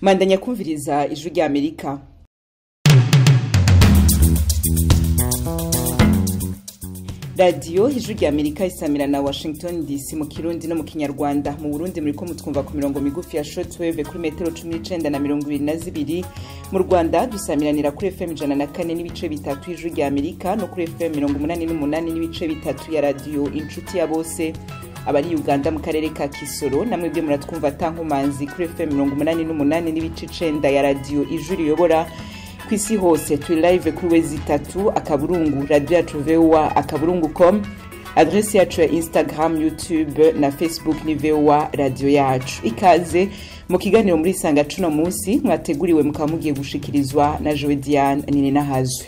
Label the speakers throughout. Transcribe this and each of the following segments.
Speaker 1: Mandanya kumviriza ijwi rya Amerika. Radio ijwi rya Amerika isamira na Washington DC mu Kirundi no mu Kinyarwanda. Mu Burundi muriko mutwumva ku mirongo migufi ya shortwave kuri metero 19 na 22. Mu Rwanda dusamiranira kuri FM 104 n'ibice bitatu ijwi rya Amerika no kuri FM 88 n'ibice bitatu ya radio Inshuti ya Bose. Abari Uganda mu karere ka Kisoro namwe byo muratwumva tankumanzi kuri FM 88 n'ibice 9 ya radio ijwi riyobora kwisi hose. Turi live kuri wezi 3 akaburungu radio yacu VOA akaburungu.com, adresse yacu ya Instagram, YouTube na Facebook ni VOA radio yacu. Ikaze mu kiganiro muri Sanga cuno munsi mwateguriwe mukamugiye gushikirizwa na Joe Diane Nina Hazwe.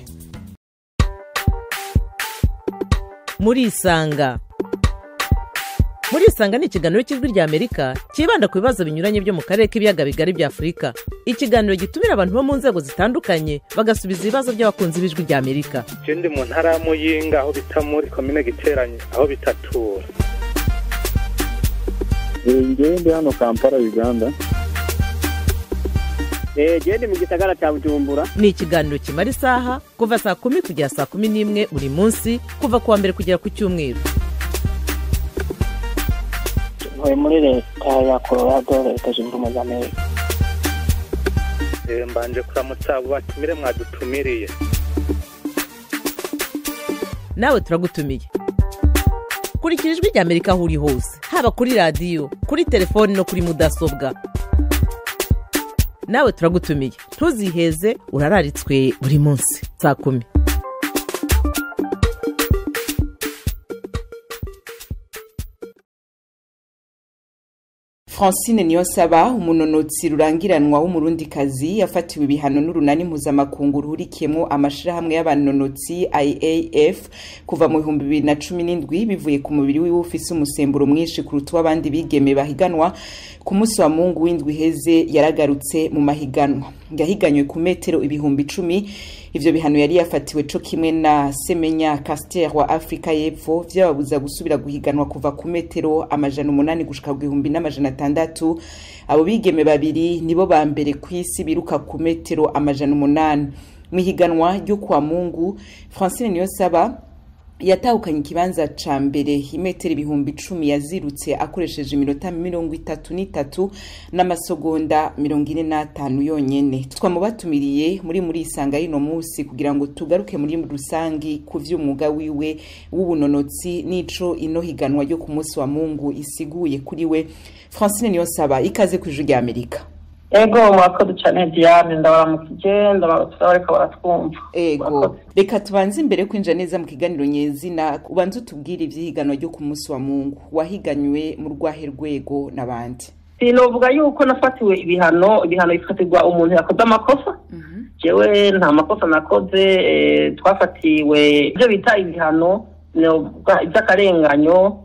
Speaker 2: Muri Sanga ni ikiganiro cy'ijwi rya Amerika kibanda ku bibazo binyuranye byo mu karere k'ibiyaga bigari bya Afrika. Ikiganiro gitumira abantu bo mu nzego zitandukanye bagasubiza ibibazo by'abakunzi b'ijwi rya Amerika.
Speaker 3: Ndi mu ntara ya Muyinga aho bita muri commune Giteranye aho bitatura.
Speaker 4: Ndi hano Kampala Uganda.
Speaker 5: Ndi mu gisagara cya Bujumbura.
Speaker 2: Ni ikiganiro kimara isaha kuva saa 10 kugera saa 11 buri munsi kuva kuwa mbere kugera ku cyumweru.
Speaker 5: Muri leta ya Colorado, leta zunze ubumwe za Amerika.
Speaker 3: Mbanje kuramutsa abo batumire mwadutumiriye.
Speaker 2: Nawe turagutumiye. Kurikira ijwi rya Amerika aho uri hose, haba kuri radio, kuri telefone no kuri mudasobwa. Nawe turagutumiye. Ntuziheze, urararitswe buri munsi saa 10.
Speaker 1: Francine Niyonsaba umunonotsi rurangiranwa w'umurundikazi yafatiwe ibihano n'urunani mpuzamakungu ruhurikiyemo amashirahamwe y'abanonotsi IAF kuva mu 2017 bivuye ku mubiri wiwe ufise umusemburo mwinshi kuruta w'abandi bigeme bahiganwa. Ku munsi wa Mungu w'indwi heze yaragarutse mu mahiganwa, yahiganywe ku metero 10,000. Ivyo bihano yari yafatiwe co kimwe na Semenya Caster wa Afrika y'Epfo vyababuza gusubira guhiganwa kuva ku metero 800 gushika ku 1600. Abo bigeme babiri nibo ba mbere kwisi biruka ku metero 800. Mu higanwa ryo kwa Mungu, Francine Niyonsaba yatahukanye ikibanza ca mbere imetero 10,000 yazirutse akoresheje iminota 33 n'amasegonda 45 yonyene. Twamubatumiriye muri Isanga y'ino munsi kugira ngo tugaruke muri rusangi ku vy'umwuga wiwe w'ubunonotsi nico ino higanwa ryo ku munsi wa Mungu isiguye kuri we. Francine Niyonsaba, ikaze ku ijwi rya Amerika.
Speaker 5: Ego mwakoze cyane Diane, ndabaramukije ndabariko baratwumva.
Speaker 1: Ego reka tubanze imbere kwinja neza mu kiganiro nyezina ubanze utubwire ivyihiganwa ryo ku munsi wa Mungu wahiganywe mu rwahe rwego nabandi.
Speaker 5: Sinovuga yuko nafatiwe ibihano bifatirwa umuntu yakoze amakosa. Jewe nta makosa nakoze, twafatiwe ibyo bita ibihano by'akarenganyo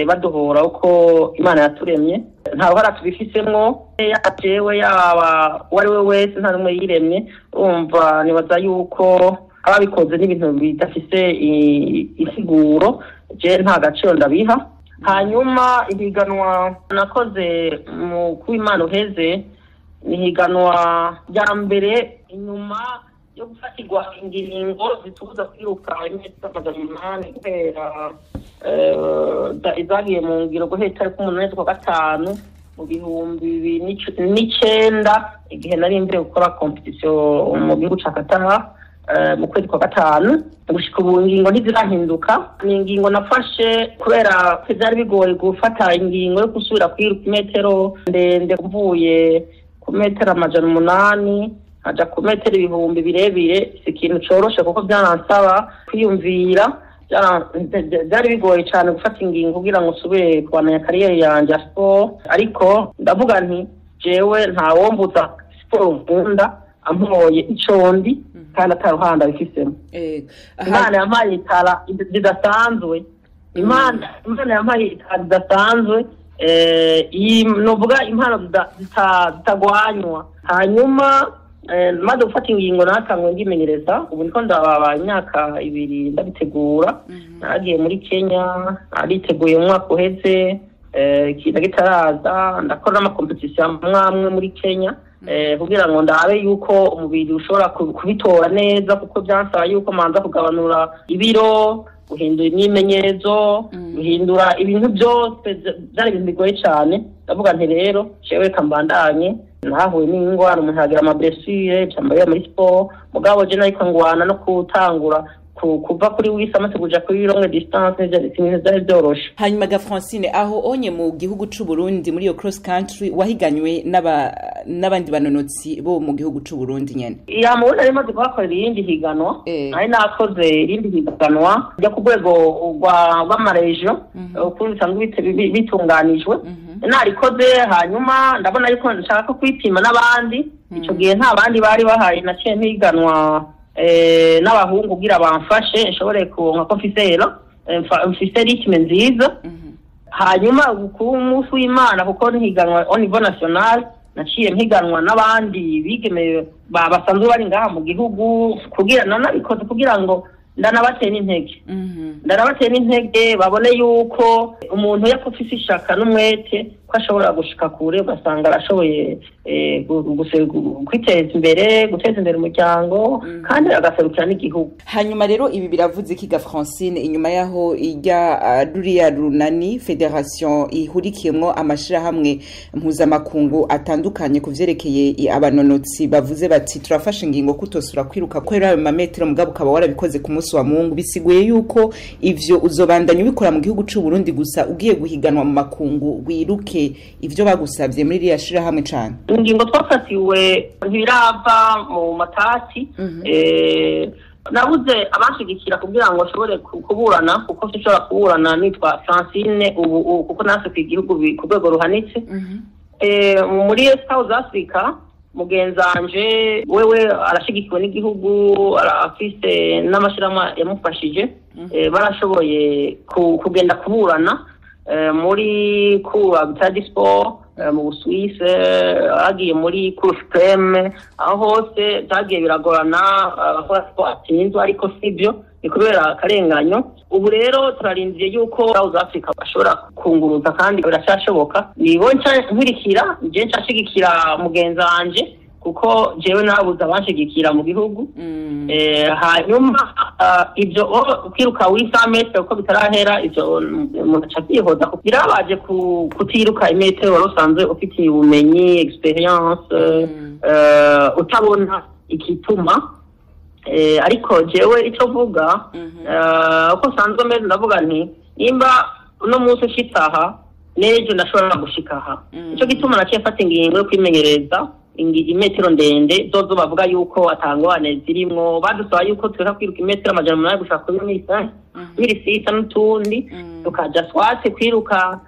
Speaker 5: baduhora uko Imana yaturemye. Nta bara tubifisemwo yajewe yaba wari we wese nta numwe yiremye. Umva nibaza yuko ababikoze n'ibintu bidafise isiguro, je nta gaciro ndabiha. Hanyuma ibiganwa nakoze mu kw'Imana uheze ni higanwa rya mbere inyuma yo gufatirwa ingingo zitubuza kwiruka imetero 800 kubera izagiye mu ngiro guhera ku 8 kwa 5 mu 2019 igihe nari mbere gukora competition mu gihugu ca Qatar mu kwezi kwa 5. Gushika ubu ingingo ntizirahinduka. Ni ingingo nafashe kubera byari bigoye gufata ingingo yo gusubira kwiruka imetero ndende kuvuye ku metero 800 aja ku metero 1000 birebire. Si ikintu coroshe kuko byanansaba kwiyumvira, byari bigoye cyane gufata ingingo kugira ngo usubire kubana ya kariyeri yanje ya sport. Ariko ndavuga nti jewe nta wombuza sport nkunda ampoye icondi kandi ataruhanda bifisemo. Imana yampaye itara zidasanzwe. Imana yampaye itara zidasanzwe. Novuga impano zitagwanywa. Hanyuma maze gufata ingingo natangwe ngimenyereza. Ubu niko ndababa imyaka 2 ndabitegura. Nagiye muri Kenya, ariteguye umwaka uheze, kitaraza ndakora ama competition mwamwe muri Kenya. kugira ngo ndabe yuko umubiri ushobora kubitora neza kuko byansaba yuko manza kugabanura ibiro guhindura imyimenyerezo guhindura ibintu byose byari ibintu bigoye cyane ndavuga nti rero jewe kambandanye nahuye n'ingwara umuntu agira amablessure cyambaye muri sport mugabo je nariko ngwana no kutangura kuva kuri wisamaze kuja kuri longue distance n'ibintu byoroshe.
Speaker 1: Hanyuma ga Francine aho onye mu gihugu c'u Burundi muri yo cross country wahiganywe n'abandi banonotsi bo mu gihugu c'u Burundi nyene.
Speaker 5: Ya mu nari maze gukorera irindi higanwa ari nakoze irindi higanwa ryo ku rwego rw'amarejo ukuri bisanzwe bitunganijwe narikoze hanyuma ndabona yuko nshaka kwipima n'abandi ico gihe nta bandi bari bahari naciye ntiganwa n'abahungu kugira bamfashe nshobore kuronka ko mfise ritme nziza hanyuma ku munsi w'Imana kuko ntiganwa au niveau national naciye mpiganwa n'abandi bigemeye basanzwe bari ngaha mu gihugu kugira nanabikoze kugira ngo ndanabatera intege babone yuko umuntu yakufise ishaka n'umwete ko ashobora gushika kure ugasanga arashoboye kwiteza imbere guteza imbere umuryango kandi agaserukira n'igihugu.
Speaker 1: Hanyuma rero ibi biravuze ki ga Francine inyuma yaho ijya ruriya runani federation ihurikiyemwo amashirahamwe mpuzamakungu atandukanye kuvyerekeye abanonotsi bavuze bati turafasha ingingo kutosura kwiruka kwera ayo mametero mugabo ukaba warabikoze ku munsi wa Mungu bisiguye yuko ivyo uzobandanya ubikora mu gihugu c'u Burundi gusa ugiye guhiganwa mu makungu wiruke ivyo bagusavye muri riya shirahamwe cane.
Speaker 5: Ingingo twafatiwe ntibirava mu matati nabuze abanshigikira kugira ngo ashobore kuburana kuko sinshobora kuburana nitwa Francine ubu kuko nase ku igihugu ku rwego ruhanitse muri South Africa mugenzanje wewe arashigikiwe n'igihugu arafise n'amashirahamwe yamufashije barashoboye kugenda kuburana muri kuwa bitadi sport mu Busuwise agiye muri Cour supreme aho hose byagiye biragorana abakora atsinzwe ariko sibyo ni kubera akarenganyo. Ubu rero turarindiye yuko South Africa bashobora kunguruza kandi birashashoboka nibo nkurikira je nshashigikira mugenza wanje kuko jewe nabuze abanshigikira mu gihugu hanyuma ibyo kwiruka w'isametero uko bitarahera ibyo umuntu acabyihoza kugira baje kutiruka imetero warusanzwe ufitiye ubumenyi experience utabona ikituma ariko jewe icyo vuga uko sanzwe meze ndavuga nti nimba uno munsi ushitaha nejo ndashobora gushikaha icyo gituma naciye mfata ingingo yo kwimenyereza imetero ndende zozo bavuga yuko atangwane zirimwo badusaba yuko tweka kwiruka imetero amajana 8 gushaka kuri mirisita n'utundi tukaja swate kwiruka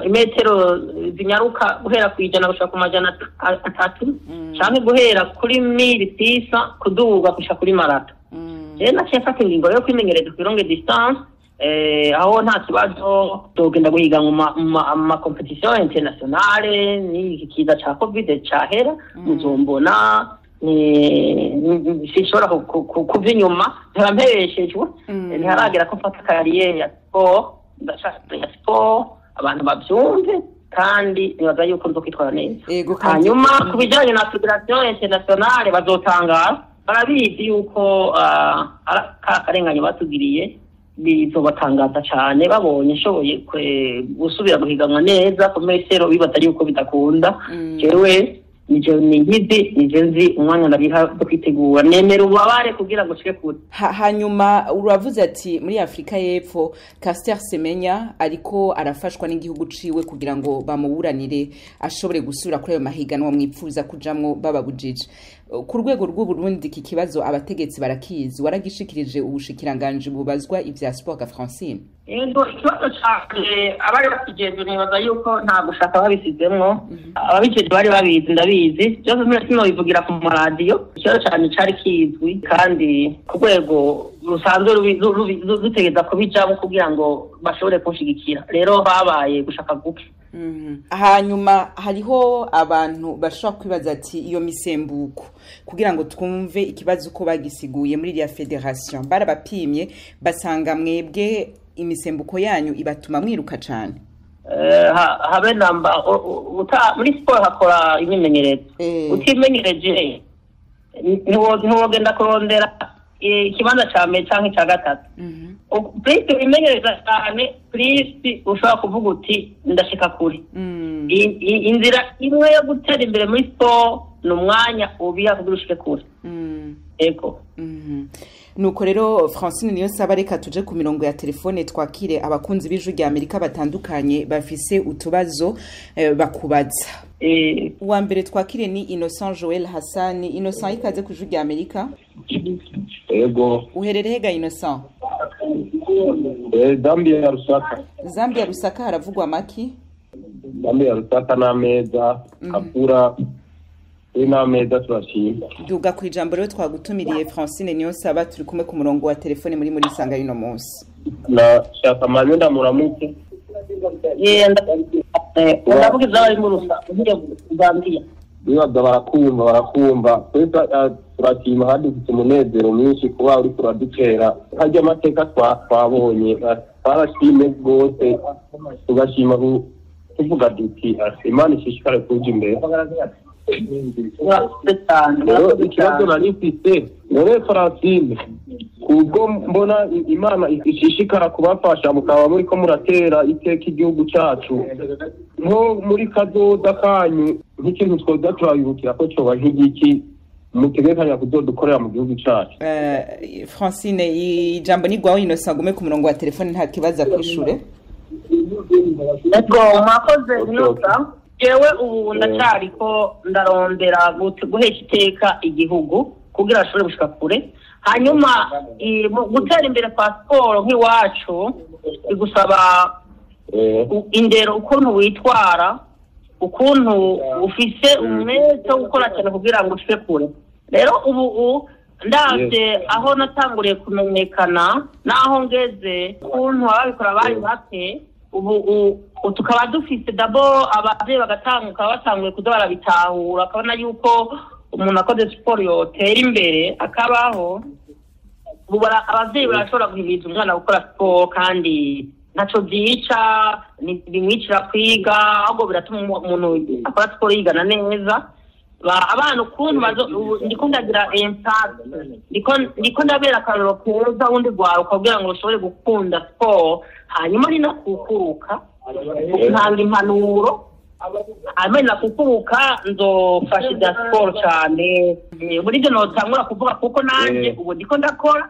Speaker 5: imetero zinyaruka guhera kwijana gushaka ku majana 3 canke guhera kuri mirisita kuduga gushaka kuri marato je naciye mfata ingingo yo kwimenyereza ku longue distance aho nta kibazo dogenda guhiga mu competition internationale ni ikiza cha covid cyahera muzombona ni sishora kuvinyuma ntarampeshejwe ntiharagera ko mfata carrière ya sport ndashaka ya sport abantu bavyumve kandi nibaza yuko nzokwitwara neza. Hanyuma kubijanye na federation internationale bazotangara barabizi yuko akarenganyo batugiriye bizobatangaza cyane babonye nshoboye gusubira guhiganwa neza ku metero bibaza yuko bidakunda jewe nije nzi umwanya ndabiha kwitegura nemera ubabare kugira ngo cike kure.
Speaker 1: Hanyuma uravuze ati muri Afrika y'Epfo Caster Semenya ariko arafashwa n'igihugu ciwe kugira ngo bamuburanire ashobore gusubira kuri ayo mahiganwa mwipfuza kujamwo bababujije. Ku rwego rw'u Burundi iki kibazo abategetsi barakizi waragishikirije ubushikiranganje bubazwa ivya sport ga Francine.
Speaker 5: Ego ikibazo cyane abari bakigenze nibaza yuko nta gushaka babisizemwo ababijeje bari babizi ndabizi byose mino bivugira ku radio ikibazo cyane cari kizwi kandi ku rwego rusanzwe rutegeza kubijamo kugira ngo bashobore kunshigikira rero babaye gushaka guke.
Speaker 1: Hanyuma hariho abantu bashobora kwibaza ati iyo misembuko kugira ngo twumve ikibazo uko bagisiguye muri ya federation barabapimye basanga mwebwe imisembuko yanyu ibatuma mwiruka cyane.
Speaker 5: habe namba muri siporo hakora imyimenyerezo utimenyereje ntiwogenda kurondera ikibanza ca mbere canke ca gatatu please wimenyereza cyane please ushobora kuvuga uti ndashika kuri inzira imwe yo gutera imbere muri siporo ni umwanya ubiha kugira ushike kure ego
Speaker 1: nuko rero Francine niyo saba reka tuje ku mirongo ya telefone twakire abakunzi b'ijwi rya Amerika batandukanye bafise utubazo bakubaza uwa mbere twakire ni Innocent Joel Hassan. Innocent, ikaze ku ijwi rya Amerika.
Speaker 4: Ego.
Speaker 1: Uherereye ga Innocent?
Speaker 4: Zambia Rusaka.
Speaker 1: Zambia Rusaka haravugwa maki?
Speaker 4: Zambia Rusaka n'ameza akura n'ameza turashima.
Speaker 1: Duga ku ijambo rero twagutumiriye Francine niyo saba turi kumwe ku murongo wa telefone muri sanga rino munsi.
Speaker 4: Na shaka manenda muramuke.
Speaker 5: Ndavuga ari mu Rusaka Zambia.
Speaker 4: Bibaga barakumva twese turashima hadi ku munezero mwinshi kuba uri kuradukera hajya amateka twabonye barashime rwose tugashima tuvuga duti Imana ishishikare kuja imbere. Ikibazo nari mfite none Francine kubwo mbona Imana ishishikara kubafasha mukaba muri ko muratera iteka igihugu cyacu nko muri kazoza kanyu nk'ikintu twoza turabibukira ko coba nk'igiki mutegekanya kuzodukorera mu gihugu cyacu.
Speaker 1: Francine ijambo ni gwawe Innocent gume ku murongo wa telefone nta kibazo kwishure.
Speaker 5: Ego mwakoze Innocent. Jewe ubu ndacari ko ndarondera guhesha iteka igihugu kugira ashobore gushika kure. Hanyuma gutera imbere passport nk'iwacu bigusaba indero ukuntu witwara ukuntu ufise umwete wo gukora cyane kugira ngo ushike kure. Rero ubu ndavye aho natanguriye kumenyekana naho ngeze ukuntu ababikora bari bake ubu tukaba dufise dabo abavyeyi bagatanguka batanguye kuza barabitahura akabona yuko umuntu akoze siporo yotera imbere akabaho ubu abavyeyi barashobora guhimiriza umwana gukora siporo kandi ntaco vyica bimwicira kwiga ahubwo biratuma umuntu akora siporo yigana neza. Abana ukuntu ndiko ndagira impact ndiko ndabera akarorero keza wundi rwaruka kugira ngo ushobore gukunda siporo hanyuma ni no kukuruka ntanga impanuro amena kukuruka nzofashiza siporo cyane muri byo notangura kuvuga kuko nanje ubu ndiko ndakora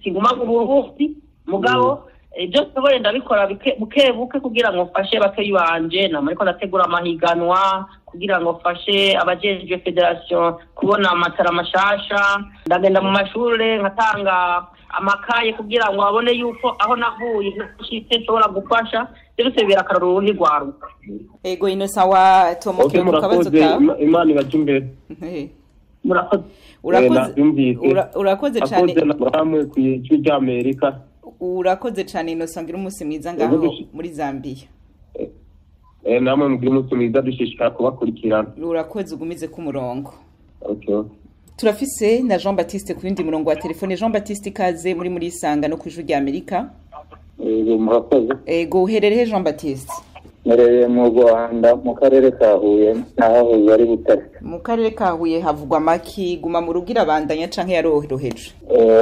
Speaker 5: kinguma mu buruhusi mugabo ibyo soboye ndabikora buke kugira ngo mfashe bakeyi banje namariko ndategura amahiganwa kugira ngo mfashe abajeje federation kubona amatara mashasha ndagenda mu mashure nkatanga amakaye kugira ngo babone yuko aho navuye nshitse nshobora gufasha byose birakarura urundi rwaruka.
Speaker 1: Ego Innocent wa tomoke mu kabazo ka
Speaker 4: Imana ibajumbere.
Speaker 1: Urakoze cyane
Speaker 4: namwe ku ijwi rya Amerika.
Speaker 1: Urakoze cyane Innocent ngira umunsi mwiza ngaho muri Zambia.
Speaker 4: Namwe mugira umunsi mwiza dushishikara kubakurikirana.
Speaker 1: Urakoze ugumize ku murongo.
Speaker 4: Okay.
Speaker 1: Turafise na Jean Baptiste ku yindi murongo wa telefone. Jean Baptiste kaze muri isanga no ku ijwi rya Amerika.
Speaker 4: Murakoze.
Speaker 1: Ego uherereye Jean Baptiste?
Speaker 4: Nereye mu Rwanda mu karere ka Huye naho ari Butare.
Speaker 1: Mu karere ka Huye havugwa maki guma mu rugira bandanya canke yaroroheje?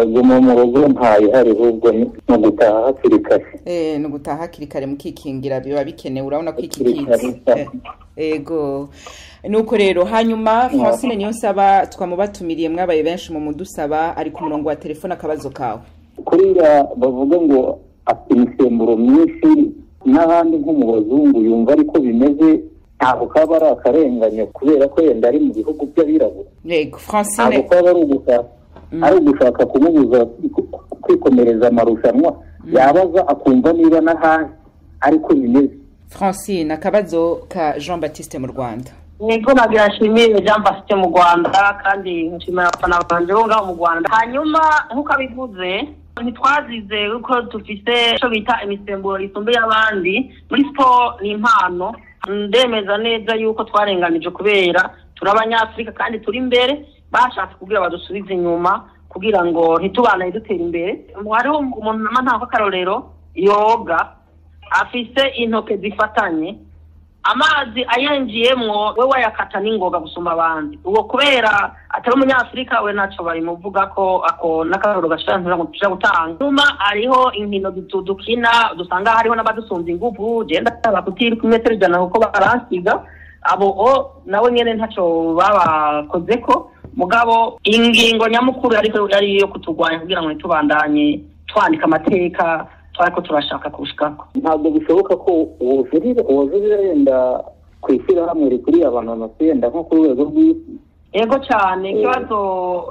Speaker 4: Guma mu rugo ntayi hari hubwo no gutaha hakiri kare.
Speaker 1: No gutaha hakiri kare mukikingira biba bikenewe urabona ko ikikizi. Ego nuko rero hanyuma Francine niyo nsaba twamubatumiriye mwabaye benshi mu mudusaba ari ku murongo wa telefone akabazo kawe.
Speaker 4: Kuriya bavuga ngo afite myinshi n'ahandi nko mu bazungu yumva ariko bimeze ntabwo kaba ari akarengane kubera ko yenda ari mu bihugu by'abirabura.
Speaker 1: Yego Francine
Speaker 4: ntabwo kaba ari ugushaka kumubuza kwikomereza amarushanwa yabaza akumva niba n'ahandi ariko bimeze.
Speaker 1: Francine akabazo ka Jean Baptiste mu Rwanda.
Speaker 5: Niko nagira nshimire Jean Baptiste mu Rwanda kandi nshimira abafana banje bo ngaho mu Rwanda. Hanyuma nkuko abivuze ntitwazize uko dufise cyo bita imisemburo isumbe y'abandi muri sport ni impano ndemeza neza yuko twarenganije kubera turabanyafrika kandi turi imbere bashatse kugira badusubize inyuma kugira ngo ntitubana idutera imbere. Hariho umuntu ntako karorero yoga afise intoke zifatanye amazi ayenjiyemwo we wayakata n'ingoga gusuma abandi uwo kubera atari umunyafurika we naco barimuvuga ko ako n'akaroro gashantira ngo tuja gutanga nyuma ariho inkino dukina dusanga hariho n'abadusumva inguvu genda bakutira ku metero ijana kuko baransiga abo nawe nyene ntaco babakozeko mugabo ingingo nyamukuru ariko yari yo kutugwanya kugira ngo tubandanye twandika amateka ariko turashaka kushikako
Speaker 6: ntabwo bishoboka ko uwujurira yenda kwishyira hamwe rikuri abantu yenda nko ku rwego rw'isi.
Speaker 5: Yego cyane ikibazo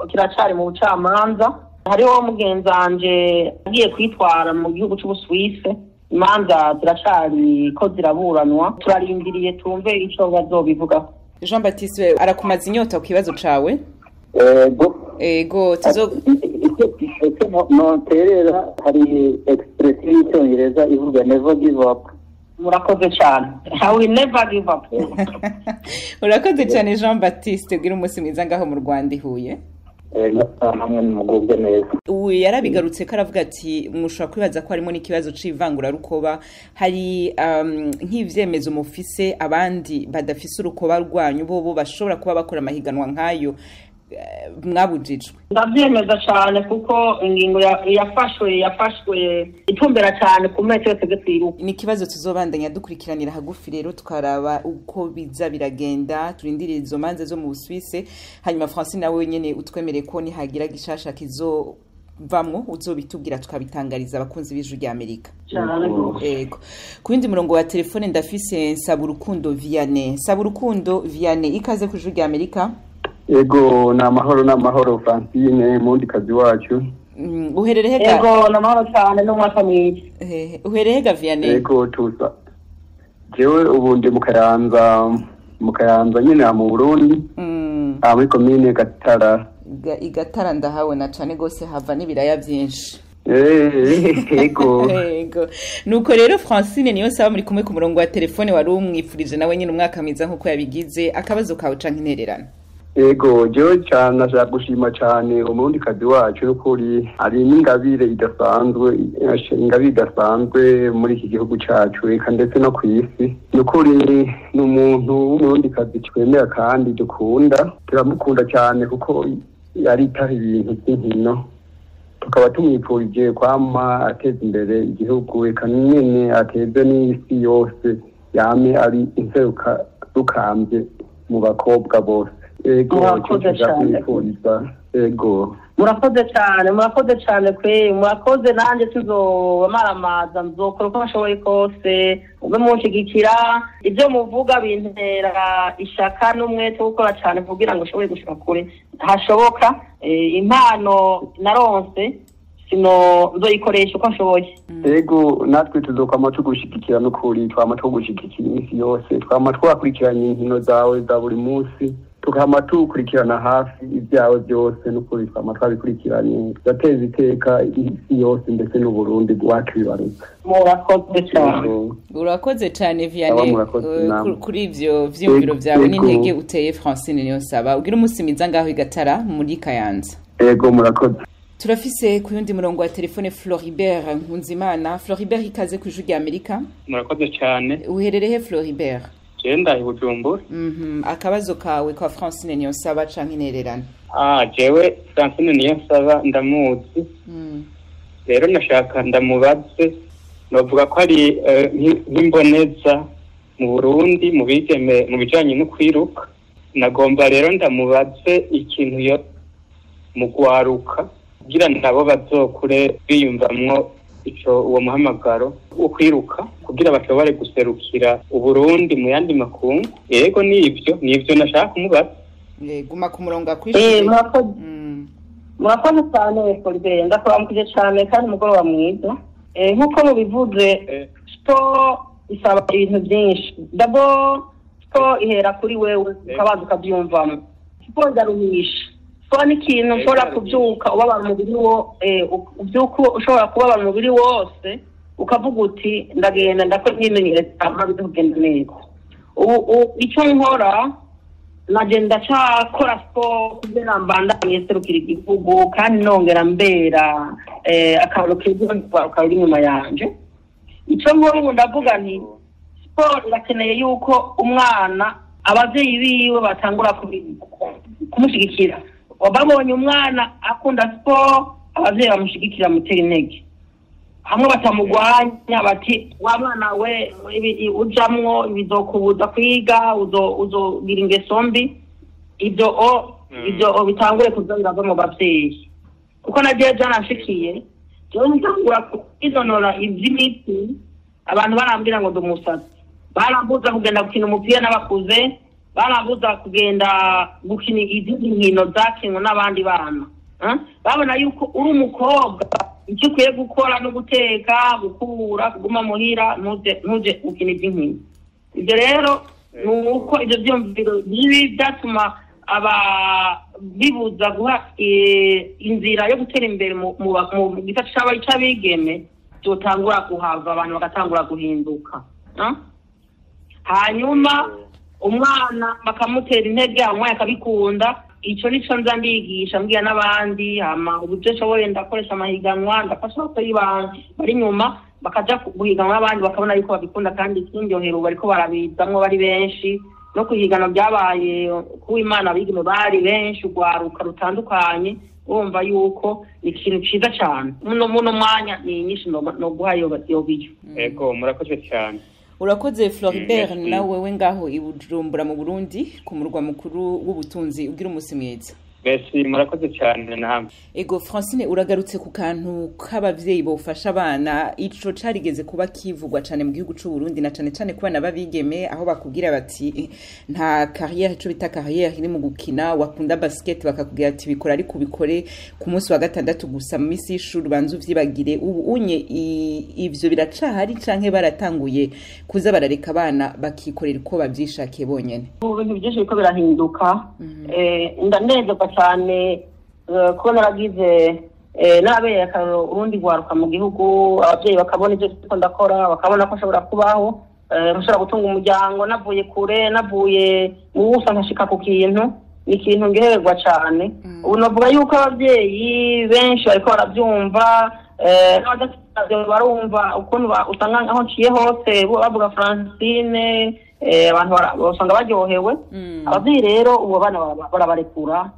Speaker 5: kiracari mu bucamanza hariho mugenzanje agiye kwitwara mu gihugu cy'Ubusuwise imanza ziracari ko ziraburanwa turarindiriye tumve ico bazobivuga.
Speaker 1: Jean Baptiste arakumaza inyota ku kibazo cawe? Ego
Speaker 6: noterera hari expression y'icyongereza ivuga never give up.
Speaker 5: Murakoze cyane. I will never give up.
Speaker 1: Urakoze cyane Jean Baptiste gira umunsi mwiza ngaho mu Rwanda ihuye.
Speaker 6: Namwe mugubwe neza.
Speaker 1: Ubu yarabigarutse ko aravuga ati mushobora kwibaza ko harimo n'ikibazo c'ivangura rukoba hari nk'ivyemezo mufise abandi badafise urukoba rwanyu bo bashobora kuba bakora amahiganwa nkayo mwabujijwe.
Speaker 5: Ndavyemeza cyane kuko ingingo yafashwe itumbera cyane ku metero tegetiruka.
Speaker 1: Ni kibazo tuzobandanya dukurikiranira hagufi rero tukaraba uko biza biragenda turindiriye izo manze zo mu Busuwise hanyuma Francine nawe nyene utwemere ko ni hagira gishasha kizovamwo uzobitubwira tukabitangariza abakunzi b'Ijwi rya Amerika. Yego. Ku yindi murongo wa telefone ndafise Saburukundo Vianney ikaze ku Ijwi rya Amerika.
Speaker 7: Ego n'amahoro Francine mundi kazi wacu.
Speaker 1: Uherereye ga?
Speaker 5: Ego n'amahoro cyane n'umwaka mwiza.
Speaker 1: Uherereye ga Vianney?
Speaker 7: Ego tuza. Jewe ubundi mu Kayanza nyine mu Burundi. Muri commune Gatara.
Speaker 1: Igatara ndahawe na cyane gose hava n'ibiraya byinshi.
Speaker 7: Ego.
Speaker 1: Nuko rero Francine niyo saba muri kumwe ku murongo wa telefone wari umwifurije nawe nyine umwaka mwiza nkuko yabigize akabazo kawe canke intererano.
Speaker 7: Ego jewe cyane nashaka gushima cyane umurundi kazi wacu n'ukuri ari n'ingabire idasanzwe muri iki gihugu cyacu eka ndetse no ku isi n'ukuri n'umuntu w'umurundi kazi twemera kandi dukunda turamukunda cyane kuko yaritaho ibintu by'inkino tukaba tumwifurije kwama ateza imbere igihugu eka nyene ateze n'isi yose yame ari inseruka rukambye mu bakobwa bose.
Speaker 5: Murakoze cyane kwe murakoze nanjye tuzobamaramaza nzokora uko bashoboye kose ube munshigikira ibyo muvuga bintera ishaka n'umwete wo gukora cyane kugira ngo ushobore gushika kure hashoboka impano naronse nzoyikoresha uko nshoboye.
Speaker 7: Ego natwe tuzokwama tugushigikira n'ukuri twama tugushigikira iminsi yose twama twakurikiranye inkino zawe za buri munsi tukama tukurikirana hafi ibyawe byose n'ukuri twama twabikurikiranye gateza iteka isi yose ndetse n'Uburundi bwacu bibaruka.
Speaker 1: Urakoze cyane Vianney kuri ivyo vyumviro byawe n'intege uteye Francine niyo saba ugira umunsi mwiza ngaho Igatara muri Kayanza.
Speaker 7: Ego murakoze.
Speaker 1: Turafise ku yundi murongo wa telefone Floribert Nkunzimana. Floribert ikaze ku Ijwi rya Amerika.
Speaker 3: Murakoze cyane.
Speaker 1: Uherereye Floribert?
Speaker 3: Genda i Bujumbura.
Speaker 1: Akabazo kawe kwa Francine niyo saba canke intererano?
Speaker 3: Jewe Francine niyo saba ndamuzi. Rero nashaka ndamubaze novuga ko ari nk'imboneza mu Burundi mu bijanye no kwiruka. Nagomba rero ndamubaze ikintu yo mu gwaruka kugira nabo bazokure biyumvamwo uwo muhamagaro wo kwiruka kugira bashobore guserukira Uburundi mu yandi makungu. Yego nivyo nashaka kumubaza.
Speaker 1: Guma ku murongo akwishije.
Speaker 5: Murakoze cyane Floribert ndakuramukije cyane kandi mugoroba mwiza. Nkuko mubivuze sport isaba ibintu byinshi. Dabo sport ihera kuri wewe ukabanza ukabyumvamo. Sport ndarumisha. Sport ni ikintu ushobora kubyuka ubabara umubiri ushobora kubabara umubiri wose ukavuga uti ndagenda ndakora imyimenyerezo amaze kugenda neza. Icyo nkora nagenda cyakora sport kugira mbandanye serukira igihugu kandi nongera mbera akantu k'izindi kwaruka uri nyuma yanje. icyo nkuru ndavuga nti siporo irakeneye yuko umwana ababyeyi biwe batangura kumushyigikira. babonye umwana akunda siporo ababyeyi bamushyigikira mutera intege, hamwe batamugwanya bati wa mwana we ujamwo bizokubuza kwiga, uzogira ingeso mbi. ibyo bitangure kuzongera mu babyeyi, kuko nagiye byanashikiye jewe ntangura kwizonora iby'imiti. Abantu barambwira ngo ndumusatsi, barambuza kugenda gukina umupira n'abakuze, barambuza kugenda gukina izindi nkino zakinwe n'abandi bana. Babona yuko uri umukobwa icyo ukwiye gukora no guteka, gukura, kuguma muhira, ntuje gukina iby'inkino. Ibyo rero ni uko ibyo byumviro bibi byatuma bibuza guha inzira yo gutera imbere mu gice cy'abigeme, byotangura kuhava, abantu bagatangura guhinduka. Hanyuma umwana bakamutera intege, umwana akabikunda. Icyo nico nza ndigisha mbwira n'abandi, uburyo nshoboye ndakoresha amahiganwa, ndafasha abasore bari inyuma bakaja guhiganwa n'abandi, bakabona yuko babikunda kandi ikindyohero bariko barabizamwo bari benshi. No kuhigana byabaye kuw'Imana, abigeme bari benshi, urwaruka rutandukanye. Urumva yuko ni ikintu cyiza cyane. Muno mwanya ni nyinshi no guha yo biyo.
Speaker 3: Ego murakoze cyane.
Speaker 1: Urakoze Floribert, nawe we ngaho i Bujumbura mu Burundi ku murwa mukuru w'ubutunzi, ugira umunsi mwiza.
Speaker 3: Besi murakoze cyane namwe.
Speaker 1: Ego Francine, uragarutse ku kantu k'abavyeyi bofasha abana. Ico carigeze kuba kivugwa cyane mu gihugu c'u Burundi, na cyane ku bana babigeme, aho bakubwira bati nta carrière, ico bita carrière iri mu gukina. Wakunda basket bakakubwira ati bikora ari kubikore ku munsi wa gatandatu gusa, mu misi y'ishuri banzu vyibagire. Ubu unye ivyo biracahari canke baratanguye kuza barareka abana bakikorera uko bavyishakiye bonyene?
Speaker 5: Ibintu byinshi biko birahinduka. Ndanezerwa cyane kuba naragize n'abeye akararo urundi rwaruka mu gihugu, ababyeyi bakabona ibyo ndakora, bakabona ko ashobora kubaho, ashobora gutunga umuryango, navuye kure, navuye mu busa nkashika ku kintu. Ni ikintu ngeherwa cyane. Ubu navuga yuko ababyeyi benshi bariko barabyumva, n'abadafite barumva ukuntu usanga aho nciye hose bavuga Francine, abantu basanga baryohewe. Ababyeyi rero ubu bana barabarekura,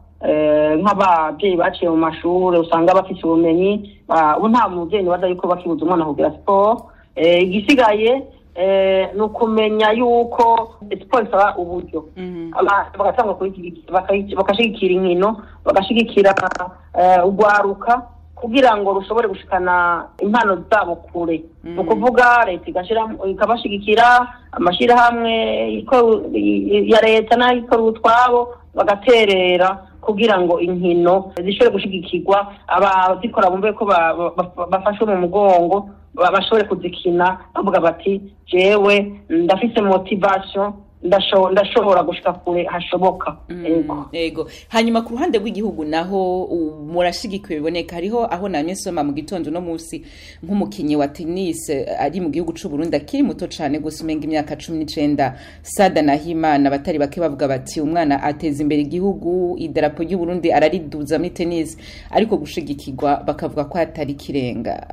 Speaker 5: nk'ababyeyi baciye mu mashuri usanga bafite ubumenyi. Ubu nta mubyeyi nibaza yuko bakibuza umwana kugira siporo. Igisigaye ni ukumenya yuko siporo isaba uburyo. Bagatanga bagashigikira inkino, bagashigikira urwaruka kugira ngo rushobore gushikana impano zabo kure. Ni ukuvuga leta ikabashigikira, amashyirahamwe ya leta n'ayikora utwabo bagaterera kugira ngo inkino zishobore gushigikirwa, abazikora bumve ko bafashwe mu mugongo, bashobore kuzikina bavuga bati jewe ndafise motivation, ndashobora gushika kure hashoboka.
Speaker 1: Ego. Hanyuma ku ruhande rw'igihugu naho murashigikiwe biboneka. Hariho aho namye soma mu gitondo no musi nk'umukinyi wa tennis ari mu gihugu c'u Burundi akiri muto cane gusa umenga imyaka 19, Sada Nahimana, batari bake bavuga bati umwana ateza imbere igihugu, idarapo ry'u Burundi arariduza muri tennis, ariko gushigikirwa bakavuga ko atari kirenga.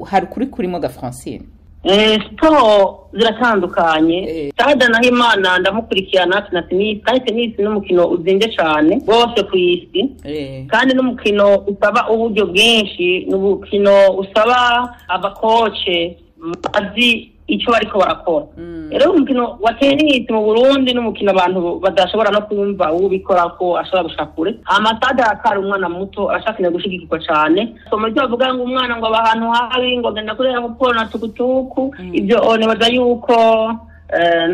Speaker 1: Hari kurimo ga Francine?
Speaker 5: Siporo ziratandukanye. Sada Nahimana ndamukurikirana na tennis, kandi tennis n'umukino uzinze cyane bose ku isi, kandi n'umukino usaba uburyo bwinshi, n'umukino usaba abakoce bazi icyo bariko barakora. Rero umukino wa tennis mu Burundi n'umukino abantu badashobora no kumva ubikora ko ashobora gushaka kure. Amasada akari umwana muto ashakira gushigikirwa cyane. Somo ryo bavuga ngo umwana ngo abahantu habi ngo genda kurera gukora na tukutuku, ibyo nebaza yuko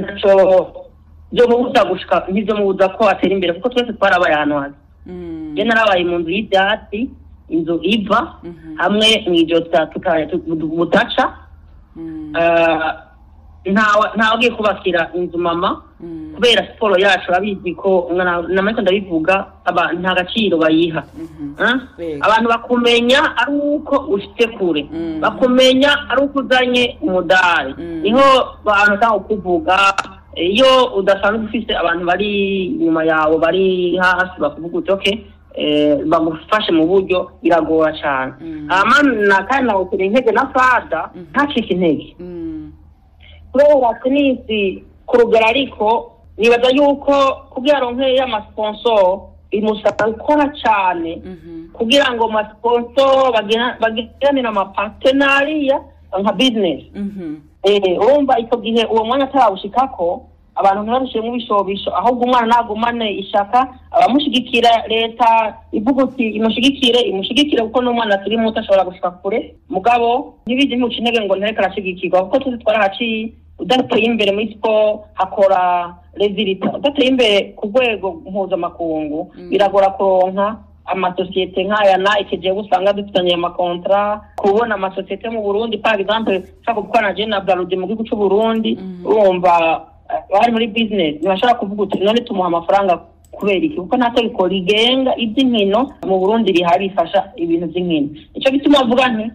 Speaker 5: naco byo mubuza gushika, n'ibyo mubuza ko atera imbere, kuko twese twarabaye ahantu hazi. Je narabaye mu nzu y'ibyatsi, inzu iva hamwe mw'ijota butaca. Ntawagiye kubakira inzu mama kubera siporo yacu. Abizi ko namariko ndabivuga, nta gaciro bayiha. Abantu bakumenya ari uko ushitse kure, bakumenya ari uko uzanye umudari, niho abantu cyangwa kuvuga. Iyo udasanzwe ufise abantu bari inyuma yawe bari hasi bakuvuga uti okay, bamufashe mu buryo biragora cyane amana kandi nawe kuri intege na fada ntacike intege kubera tenisi ku rugero ariko nibaza yuko kugira ronke y'amasponsor imusaba gukora cyane kugira ngo amasponsor bagiranira amapartenariya nka business urumva icyo gihe uwo mwanya atarawushikako abantu ntibabishiremo ibishobisho ahubwo umwana nagumane ishaka abamushigikira leta ivuga uti imushigikire kuko n'umwana akiri muto ashobora gushika kure mugabo ntibije ntuca intege ngo ntareke arashigikirwa kuko tuzi twarahaciye udateye imbere muri siporo hakora rezilita udateye imbere ku rwego mpuzamakungu biragora kuronka amasosiyete nk'aya na ikigiye usanga dufitanye amakontra kubona amasosiyete mu Burundi par exemple ushaka gukorana na Braludi mu gihugu cy'u Burundi urumva bari muri business ntibashaka kuvuga uti none tumuha amafaranga kubera iki kuko nta tegeko rigenga iby'inkino mu Burundi rihari rifasha ibintu by'inkino icyo gituma avuga nti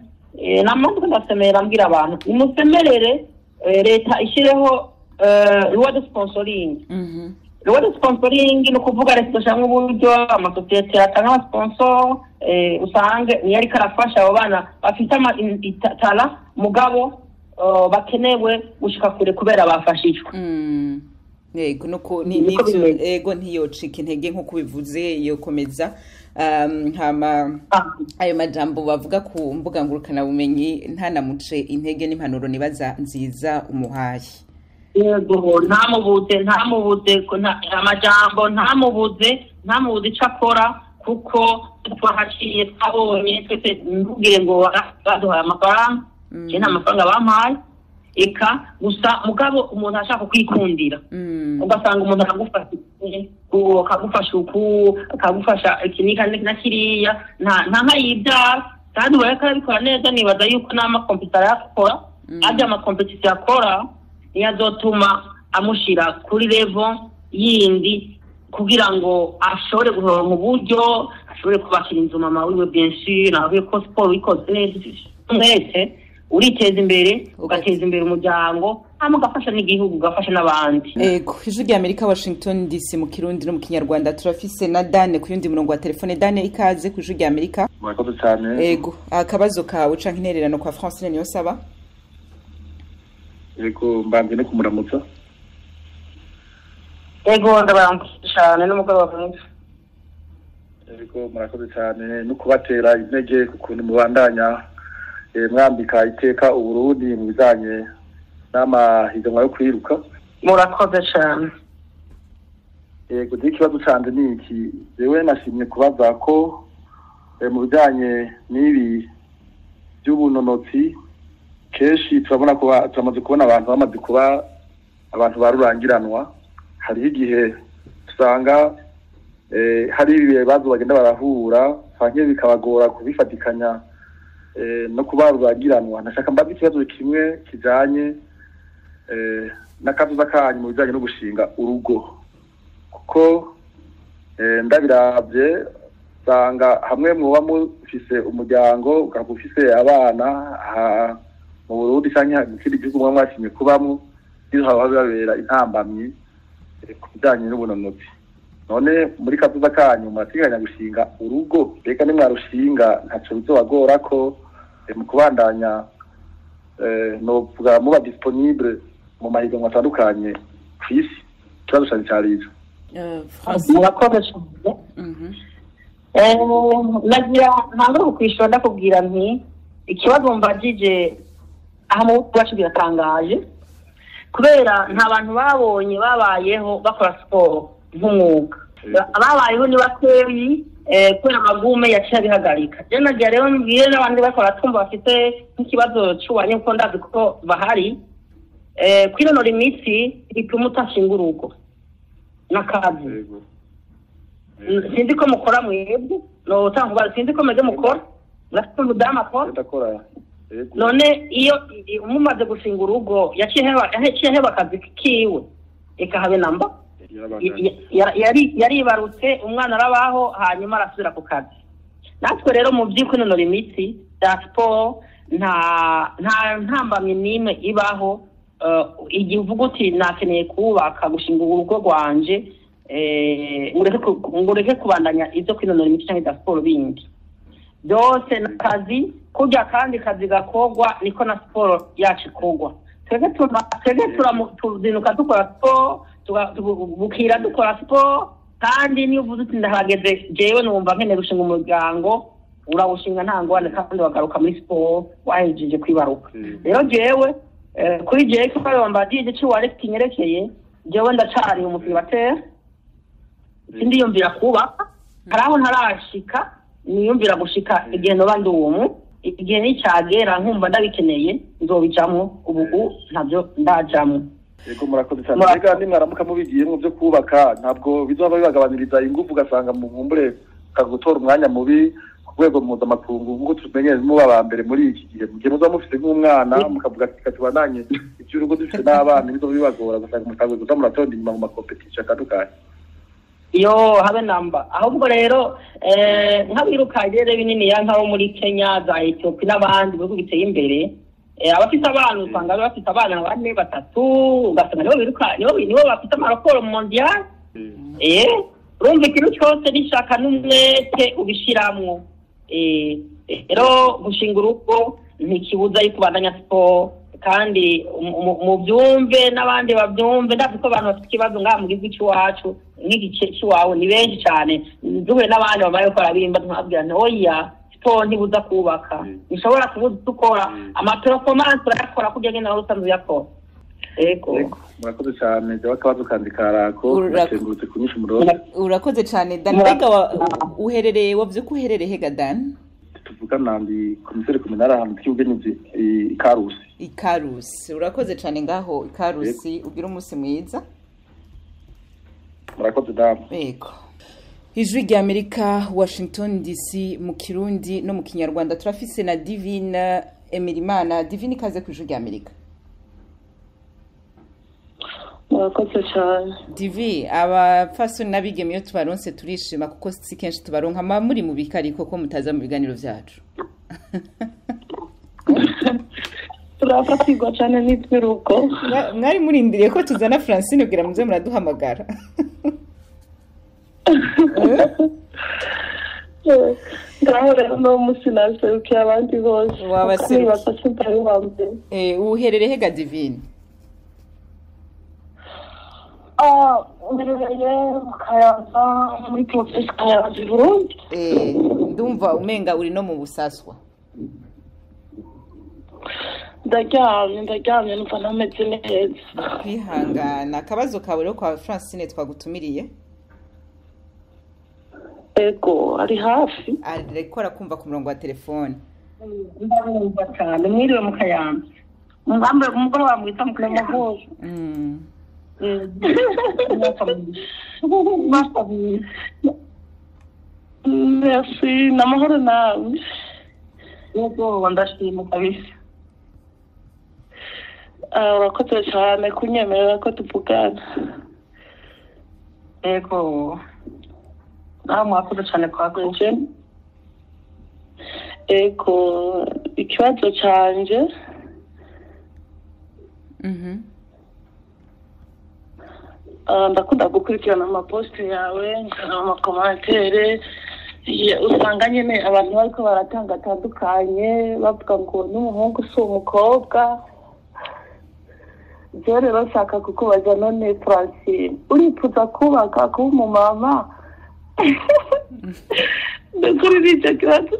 Speaker 5: namanze ndasemera ambwira abantu imusemerere leta ishyireho reward sponsoring reward sponsoring ni ukuvuga leta ishaka uburyo amasosiyete atanga amasponsor usange niyo ariko arafasha abo bana bafite itara mugabo bakenewe gushika kure kubera bafashijwe
Speaker 1: yego nuko nivyo ego ntiyocika intege nko kubivuze iyo komeza hama ayo majambo bavuga ku mbuga ngurukana bumenyi ntanamuce intege n'impanuro nibaza nziza umuhaye
Speaker 5: yego ntamubuze amajambo ntamubuze icakora kuko twahaciye twabonye twese ntugire ngo baduhaye amafaranga nta mafaranga bampaye eka gusa mugabo umuntu ashaka kwikundira ugasanga umuntu akagufasha ikinika na kiriya nta yibyara kandi ureka arabikora neza nibaza yuko n'amakompetisiyo yakora ajya amakompetisiyo yakora niyo azotuma amushyira kuri level yindi kugira ngo ashobore guhora mu buryo ashobore kubakira inzu mama wiwe benshi nawe ko siporo wikoze neza mwese uriteza imbere ugateza imbere umuryango hama ugafasha n'igihugu ugafasha n'abandi
Speaker 1: ego ijwi rya Amerika Washington DC mu Kirundi no mu Kinyarwanda turafise na Dane ku yundi murongo wa telefone. Dane ikaze ku ijwi rya Amerika.
Speaker 8: Murakoze cyane.
Speaker 1: Ego akabazo kawe canke intererano kwa Francine niyo saba.
Speaker 8: Ego mbanje no kumuramutsa.
Speaker 5: Ego ndabaramutsa cyane n'umugoroba mwiza.
Speaker 8: Ego murakoze cyane no kubatera intege kukuntu mubandanya mwambika iteka Uburundi mu bijanye n'amahiganwa yo kwiruka.
Speaker 5: Murakoze cyane.
Speaker 8: Yego ikibazo cyane ni iki jewe nashimye kubaza ko mu bijanye n'ibi by'ubunonotsi kenshi turamaze kubona abantu bamaze kuba abantu barurangiranwa. Hari igihe usanga hari ibibazo bagenda barahura canke bikabagora kubifatikanya no kubarurangiranwa. Nashaka mbaza ikibazo kimwe kijanye n'akazuza kanyu mu bijanye no gushinga urugo, kuko ndabiravye usanga hamwe muba mufise umuryango ukaba ufise abana mu Burundi canke mu kindi gihugu mwa mwashimye kubamwo, iyo haba babera intambamyi ku bijanye n'ubunonotsi. None muri kazuza kanyu murateganya gushinga urugo, reka nimwarushinga ntaco bizobagora ko mu kubandanya novuga muba disponible mu mahiganwa atandukanye kw'isi? Ikibazo cyane cyarizo.
Speaker 5: Murakoze cyane. Nagira ntabwo kwishura ndakubwira nti ikibazo mbajije aha mu bwacu biratangaje kubera nta bantu babonye babayeho bakora siporo nk'umwuga. Ababayeho ni bakeyi kubera amagume yaciye bihagarika. Je nagira rero mbwire n'abandi bakora tumba bafite nk'ikibazo cy'ubanye ko ndazi ko bahari kwinonora imitsi bituma utashinga urugo n'akazi. Sinzi ko mukora mwebwe no tangwa sinzi ko meze mukora urafite umudamu akora. None iyo umumaze gushinga urugo yaciye heba akazi kiwe eka habe namba yaribarutse umwana arabaho hanyuma arasubira ku kazi. Natwe rero mu by'kwinonora imitsi ya siporo nta ntambamye n'imwe ibaho igihe uvuga uti nakeneye kubaka gushinga urugo rwanje ngureke kubandanya ibyo kwinonora imitsi cyangwa ibya siporo bindi byose n'akazi kurya kandi kazi gakogwa niko na siporo yacu ikogwa twebwe tuzinuka dukora siporo bukira dukora siporo kandi niyo uvuze uti ndahageze jewe numva nkeneye gushinga umuryango urawushinga nta ngorane kandi wagaruka muri siporo wahejeje kwibaruka rero jewe kuri jewe kuko wambadije cyo waretse kinyerekeye jewe ndacari umusibatera sindiyumvira kubaka haraho ntarashika niyumvira gushika igihe no bandi uwo igihe nicyagera nkumva ndabikeneye nzobicamo ubu ntabyo ndajamo
Speaker 8: yego murakoze cyane mbega nimwaramuka mubigiyemo byo kubaka ntabwo bizoba bibagabaniriza ingufu ugasanga mu nkumbure kagutora umwanya mubi ku rwego mpuzamakungu nk'uko tumenyeye muba ba mbere muri iki gihe mu gihe muzaba mufite nk'umwana mukavuga ati katubandanye iby'urugo dufite n'abana bizoba bibagora ugasanga mutagoye kuza muratonda inyuma mu makompetisiyo atandukanye
Speaker 5: iyo habe namba ahubwo rero nk'abiruka rero binini ya nk'abo muri Kenya za Ethiopia n'abandi bihugu biteye imbere abafite abana usanga bafite abana 4-3 ugasanga nibo biruka nibo bafite amaraporo mondial urumva ikintu cyose nishaka n'umwete ubishiramwo rero gushinga urugo ntikibuza yuko bandanya siporo kandi mu byumve n'abandi babyumve ndafite abantu bafite ikibazo ngaha mu gihugu cy'iwacu nk'igice cy'iwawe ni benshi cyane duhuye n'abandi bamaye gukora bimba ntibabwira oya siporo ntibuza kubaka nishobora kubuza dukora amaperformance urakora kugira ngo nawe usanzwe uyakora ego
Speaker 8: murakoze cyane jya akabazo kandi karako urakengurutse kunyisha umurongo
Speaker 1: urakoze cyane Dan mbega uherereye wavuze ko uherereye hega Dan
Speaker 8: tuvuga nandi komiseri kuminara ahantu tw'ubwenyuzi
Speaker 1: Ikarusi urakoze cyane ngaho Ikarusi ugira umunsi mwiza
Speaker 8: murakoze damu
Speaker 1: yego Ijwi rya Amerika Washington DC mu Kirundi no mu Kinyarwanda turafise na Divine Emirimana Divine kaze ku Ijwi rya Amerika
Speaker 9: murakoze cyane
Speaker 1: Divi abafasoni n'abigeme iyo tubaronse turishima kuko si kenshi tubaronka muri mu bikari koko mutaza mu biganiro vyacu
Speaker 9: turafatirwa cyane n'itwiruko
Speaker 1: mwari murindiriye ko tuzana Francine kugira muze muraduhamagara
Speaker 9: ngaho rero no musi naserukiye abandi bose
Speaker 1: uherereye hega Divine
Speaker 9: mbereye mu Kayanza muri Province Kayanza Burundi
Speaker 1: ndumva umenga uri no mu Busaswa
Speaker 9: ndaryamye numva ntameze neza
Speaker 1: kwihangana akabazo kawe rero kwa Francine twagutumiriye
Speaker 9: ego ari hafi
Speaker 1: ariko arakumva ku murongo wa telefone
Speaker 5: ndabumva cyane mwiriwe mu Kayanza umugore wamwita mu Kayanza
Speaker 9: merci namahoro nawe
Speaker 5: yego ndashima kabisa
Speaker 9: urakoze cyane kunyemerera ko tuvugana
Speaker 5: yego nawe mwakoze cyane kwakoze
Speaker 9: ego ikibazo canje ndakunda gukurikirana amaposte yawe amakomantere usanga nyine abantu bariko baratanga atandukanye bavuga ngo n'umuhungu si umukobwa je rero nshaka kukubaza none Francine uripfuza kubaka kuba umumama ndakuri n'icyo kibazo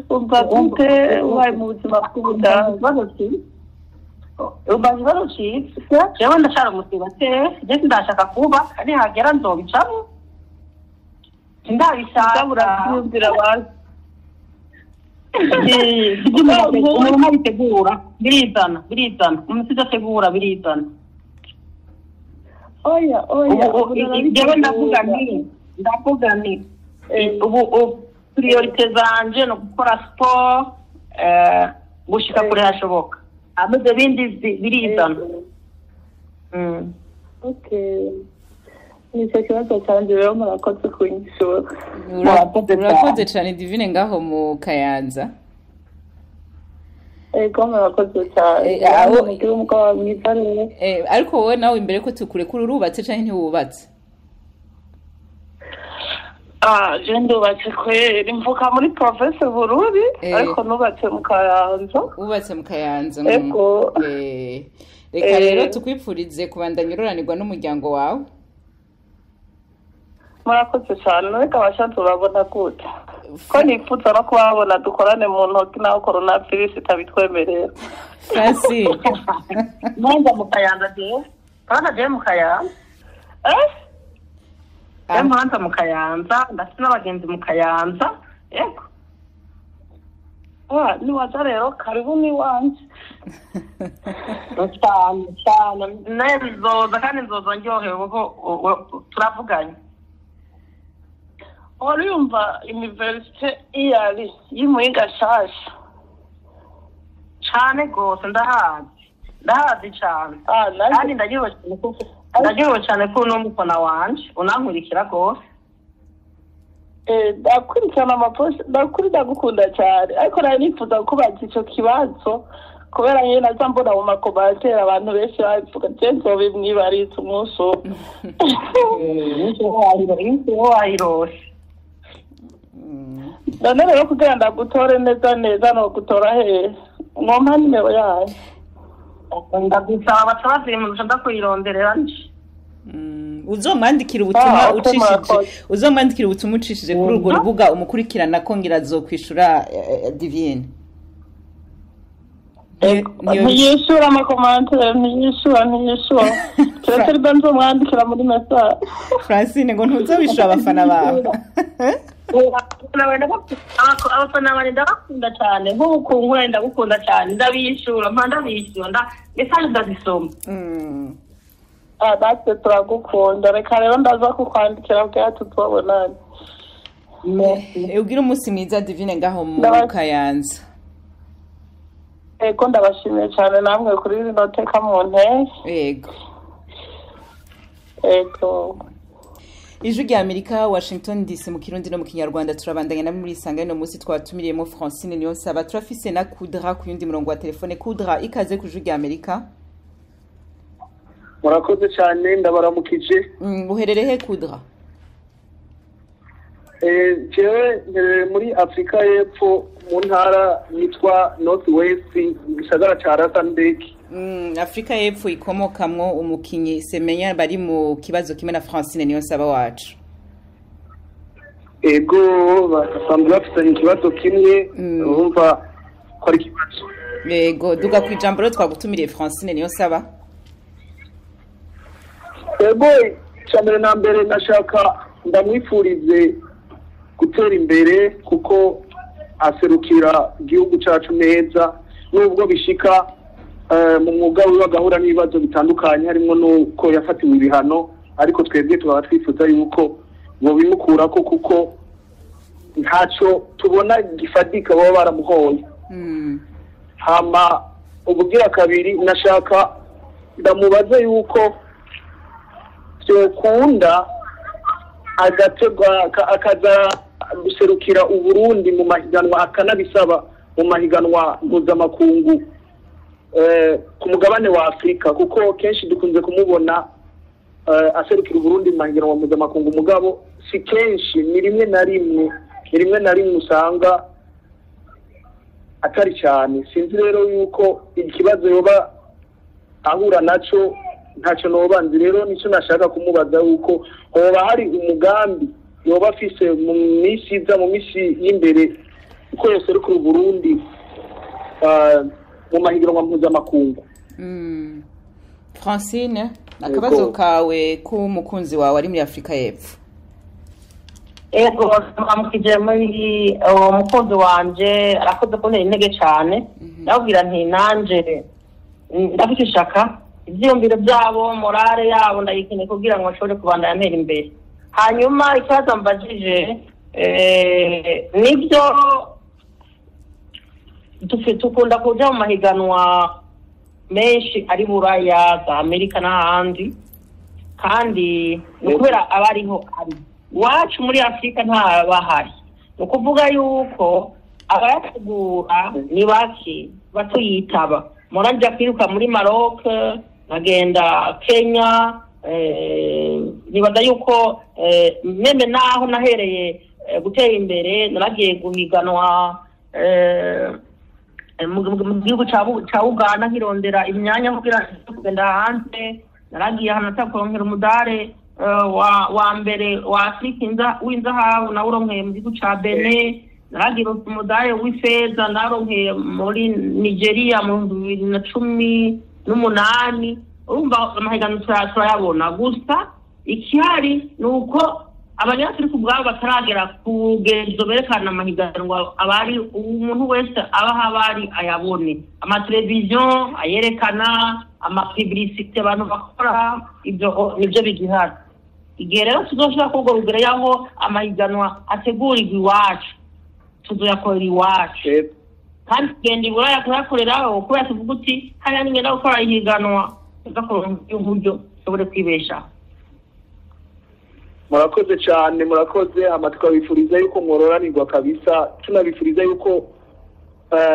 Speaker 9: umva gute ubaye mu buzima bw'ubudandaji
Speaker 5: ubazi barushitse jewe ndashara umusibatera je ndashaka kuba ari hagera nzobicamo ndabishaka
Speaker 9: urabyumvira wazi
Speaker 5: umuntu abitegura birizana umusizi ategura birizana
Speaker 9: oya
Speaker 5: jewe ndavuga ni ubu priorite zanje no gukora sport gushika kure hashoboka ameze bindi birizana
Speaker 9: okay nicyo kibazo cyanjye rero murakoze kunyishura
Speaker 1: urakoze cyane Divine ngaho mu Kayanza
Speaker 9: ego murakoze cyane
Speaker 1: ariko wowe nawe imbere ko tukure kuri urubatse cyangwa ntiwubatse
Speaker 9: je ndubatse kweri mvuka muri province Bururi ariko nubatse mu Kayanza.
Speaker 1: Ubatse mu Kayanza.
Speaker 9: Ego.
Speaker 1: Reka rero tukwipfurize kubandanya uroranirwa n'umuryango wawe.
Speaker 9: Murakoze cyane reka bashatse urabona gute ko nipfutsa no kubabona dukorane mu ntoki naho coronavirus itabitwemerera.
Speaker 1: Francis
Speaker 5: Mwenda mu Kayanza je mu Kayanza Mwanza mu Kayanza ndafite n'abagenzi mu Kayanza yego
Speaker 9: ni waza rero karibu ni wanje
Speaker 5: cyane nzoza kandi nzoza ndyohewe kuko turavuganye.
Speaker 9: Urumva universite iyari y'Imuyinga shasha
Speaker 5: cyane gose ndahazi cyane kandi ndagiwe cyane ko uno mukona wanje unankurikira gose.
Speaker 9: Ndakurikirana amapost ndagukunda cyane ariko nari nifuza kubaza ico kibazo kubera nyine naza mbona mu makomantere abantu benshi bavuga tenzo bimwibaritse umunsi
Speaker 5: wahirose
Speaker 9: none rero kugira ndagutore neza no gutora hehe mwompa nimero yayo
Speaker 5: ndagusaba batabazire mu nda kuyironderera nje
Speaker 1: uzomwandikira ubutumwa ucishije kuri urwo rubuga umukurikirana kongera azokwishura Divine.
Speaker 9: ntiyishura amakomantere ntiyishura keretse rero nzomwandikira muri message.
Speaker 1: Francine ngo ntuzobishura abafana bawe.
Speaker 5: abafana bane ndabakunda cyane nk'uko nkora ndagukunda cyane ndabishyura message ndazisoma.
Speaker 9: Natwe turagukunda reka rero ndaza kukwandikira bwa tutubonane.
Speaker 1: Ugira umunsi mwiza Divine ngaho mu Kayanza.
Speaker 9: Ego ndabashimiye cyane namwe kuri rino teka mu ntege. Ego.
Speaker 1: Ijwi rya Amerika Washington DC mu Kirundi no mu Kinyarwanda turabandanya na muri sangane no munsi twatumiriyemo Francine Niyonsaba turafise na Kudra ku yundi murongo wa telefone. Kudra ikaze ku Ijwi rya Amerika.
Speaker 10: Murakoze cyane ndabaramukije.
Speaker 1: Uherereye Kudra?
Speaker 10: Jewe muri Afrika y'Epfo mu ntara yitwa North West gisagara ca Rustenburg.
Speaker 1: Afrika y'Epfo ikomokamwo umukinyi Semenya bari mu kibazo kimwe na Francine Niyonsaba wacu.
Speaker 10: Ego basanzwe bafite ikibazo kimwe urumva ko ari kibazo.
Speaker 1: Ego duga ku ijambo rero twagutumiriye Francine Niyonsaba.
Speaker 10: Ego cyambere na mbere nashaka ndamwifurize gutera imbere kuko aserukira igihugu cyacu neza nubwo bishika mu mwuga we bagahura n'ibibazo bitandukanye harimo nuko yafatiwe ibihano ariko twebwe tukaba twifuza yuko bo bimukurako kuko ntacyo tubona gifatika baba baramuhoye. Hama ubugira kabiri nashaka ndamubaze yuko byokunda akaza guserukira Uburundi mu mahiganwa akanabisaba mu mahiganwa mpuzamakungu ku mugabane wa Afrika kuko kenshi dukunze kumubona aserukira Uburundi mu mahiganwa mpuzamakungu mugabo si kenshi ni rimwe na rimwe usanga atari cyane. Sinzi rero yuko ikibazo yoba ahura naco ntacyo nobanzi rero nicyo nashaka kumubaza yuko hoba hari umugambi yoba afise mu misi y'imbere uko yoserukira Burundi mu mahiganwa mpuzamakungu.
Speaker 1: Francine akabazo kawe k'umukunzi wawe ari muri Afrika y'Epfo.
Speaker 5: Ego amukije muri umukunzi wanje arakoze kuntera intege cyane ndabwira nti nanje ndafite ishaka ivyiyumviro byabo morale yabo ndayikeneye kugira ngo ashobore kubandanya ntera imbere. Hanyuma ikibazo mbajije nibyo tukunda kuja mu mahiganwa menshi ari Buraya za Amerika n'ahandi kandi kubera abariho ari wacu muri Afrika nta bahari no kuvuga yuko abayategura ni baki batuyitaba muranja kwiruka muri Maroc nagenda Kenya nibaza yuko meme naho nahereye gutera imbere naragiye guhiganwa mu gihugu ca Uganda nkirondera imyanya kugira kugenda hanze. Naragiye ahantu atakuronkera umudare wa mbere wa Afrika w'inzahabu nawuronkeye mu gihugu ca Benin. Naragiye umudare w'ifeza naronkeye muri Nigeria mu 2018. Urumva amahiganwa turayabona, gusa ikihari ni uko abanyafurika ubwabo bataragera ku genzo berekana amahiganwa abari umuntu wese abaho abari ayabone, amateleviziyo ayerekana, amapublicite abantu bakora, ibyo nibyo bigihari. Igihe rero tuzoshobora kubwo rugero yaho amahiganwa ategurirwa iwacu tuzoyakorera iwacu, kandi tugenda iburaya kuyakoreraho kubera tuvuga uti hariya ningenda gukora ihiganwa tugakoronka uburyo ushobore kwibeshaho.
Speaker 10: Murakoze cyane, murakoze. Tukabifuriza yuko mwororanirwa kabisa, tunabifuriza yuko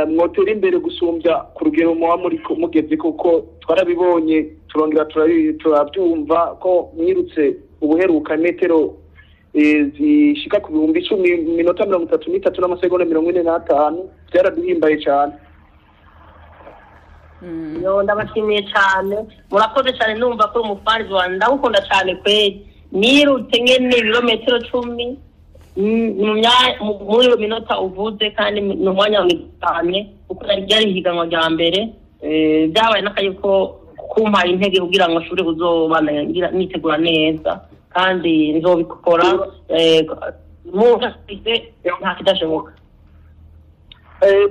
Speaker 10: mwotera imbere gusumbya ku rugero muba mugeze, kuko twarabibonye turongera turabyumva ko mwirutse ubuheruka metero zishika ku 10,000 minota 33 n'amasegonda 45. Byaraduhimbaye cyane.
Speaker 5: Ndabashimiye cyane, murakoze cyane. Numva ko umufarizi wanjye ndagukunda cyane kweli. Nirutse nyene ibirometero 10 muri minota uvuze, kandi mu mwanya w'itane kuko ryari higanwa rya mbere. Byabaye n'akaye ko kumpa intege kugira ngo ashobore kuzobana nitegura neza, kandi nzobikora mu gafite nta kidashoboka.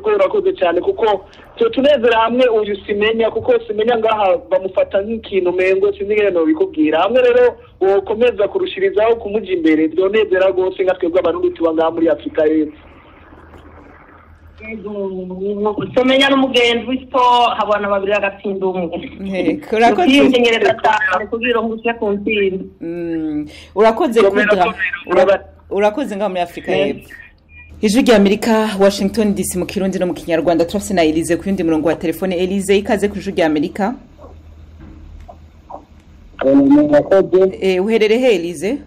Speaker 10: Urakoze cyane, kuko tunezera hamwe uyu Simenya, kuko Simenya ngaha bamufata nk'ikintu mengo sinzi ngene no bikubwira hamwe. Rero wokomeza kurushirizaho kumuja imbere, byonezera gose nka twebwe abarundi tuba ngaha muri Afrika y'Epfo.
Speaker 5: Simenya n'umugenzi w'ispo habana babiri agatsinda umwe.
Speaker 1: Urakoze ngaha muri Afrika y'Epfo. Ijwi rya Amerika, Washington DC mu Kirundi no mu Kinyarwanda. Turafise na Elise ku yundi murongo wa telefone. Elise, ikaze ku Ijwi rya Amerika. Uherere he Elise?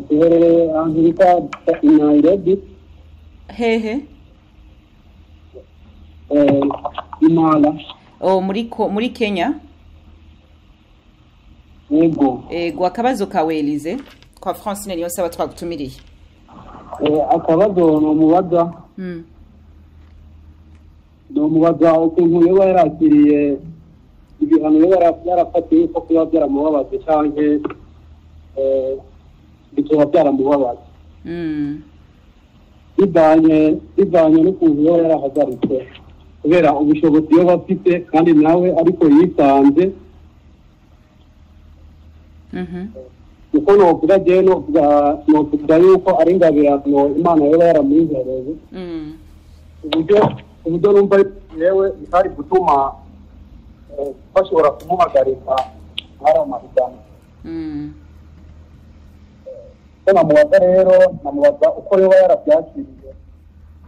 Speaker 6: Uherere Amerika Nairobi.
Speaker 1: Hehe?
Speaker 6: Imala.
Speaker 1: Muri Kenya?
Speaker 6: Yego.
Speaker 1: Akabazo kawe Elise? Kwa Francine niyo saba twagutumiriye.
Speaker 6: Akabazo no mubaza. No mubaza ukuntu yewe yarakiriye ibihano yarafatiye ko kuba byaramubabaje cyangwa bitoba byaramubabaje. Bivanye n'ukuntu yewe yarahagaritse kubera ubushobozi yo bafite, kandi nawe ariko yisanze. Uko novuga je novuga yuko ari ingabirano Imana yaba yaramwihereye. Uburyo numva yewe bitari gutuma bashobora kumuhagarika hari amahiganwa. Namubaza rero, namubaza uko yaba yarabyakiriye,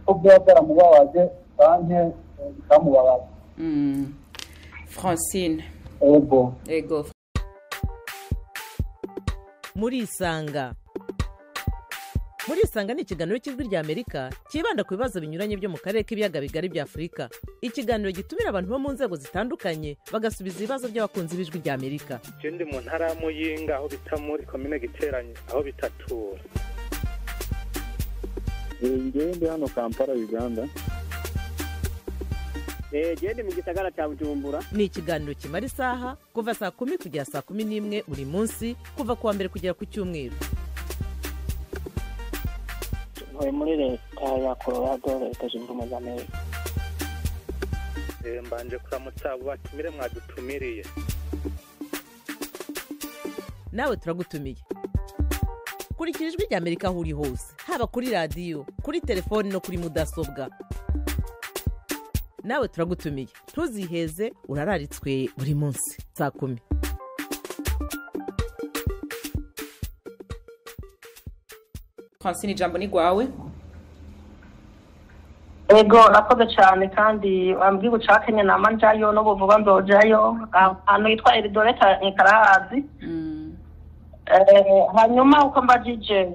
Speaker 6: ko byaba byaramubabaje kandi bikamubabaza.
Speaker 1: Francine. Ego.
Speaker 2: Murisanga ni ikiganiro cy'Ijwi rya Amerika kibanda ku bibazo binyuranye byo mu karere k'ibiyaga bigari bya Afurika. Ikiganiro gitumira abantu bo mu nzego zitandukanye bagasubiza ibibazo by'abakunzi b'Ijwi rya Amerika.
Speaker 11: Ndi mu ntara ya Muyinga aho bita muri komine Giteranye aho bitatura.
Speaker 12: Ndi hano Kampala Uganda.
Speaker 13: Ndi mu gisagara cya Bujumbura.
Speaker 2: Ni ikiganiro kimara isaha kuva saa 10 kugera saa 11 buri munsi, kuva kuwa mbere kugera ku cyumweru.
Speaker 13: Muri leta ya Colorado, leta zunze ubumwe za Amerika.
Speaker 11: Mbanje kuramutsa abo batumire mwadutumiriye.
Speaker 2: Nawe turagutumiye. Kurikira Ijwi rya Amerika aho uri hose, haba kuri radio, kuri telefone no kuri mudasobwa. Nawe turagutumiye, ntuziheze, urararitswe buri munsi saa 10.
Speaker 1: Francine, jambo ni gwawe.
Speaker 5: ego nakoze cyane kandi wambwiye uca Kenya nama njayo no buvuga nzojayo ahantu yitwa Elidoreta Nkarahazi hanyuma uko mbajije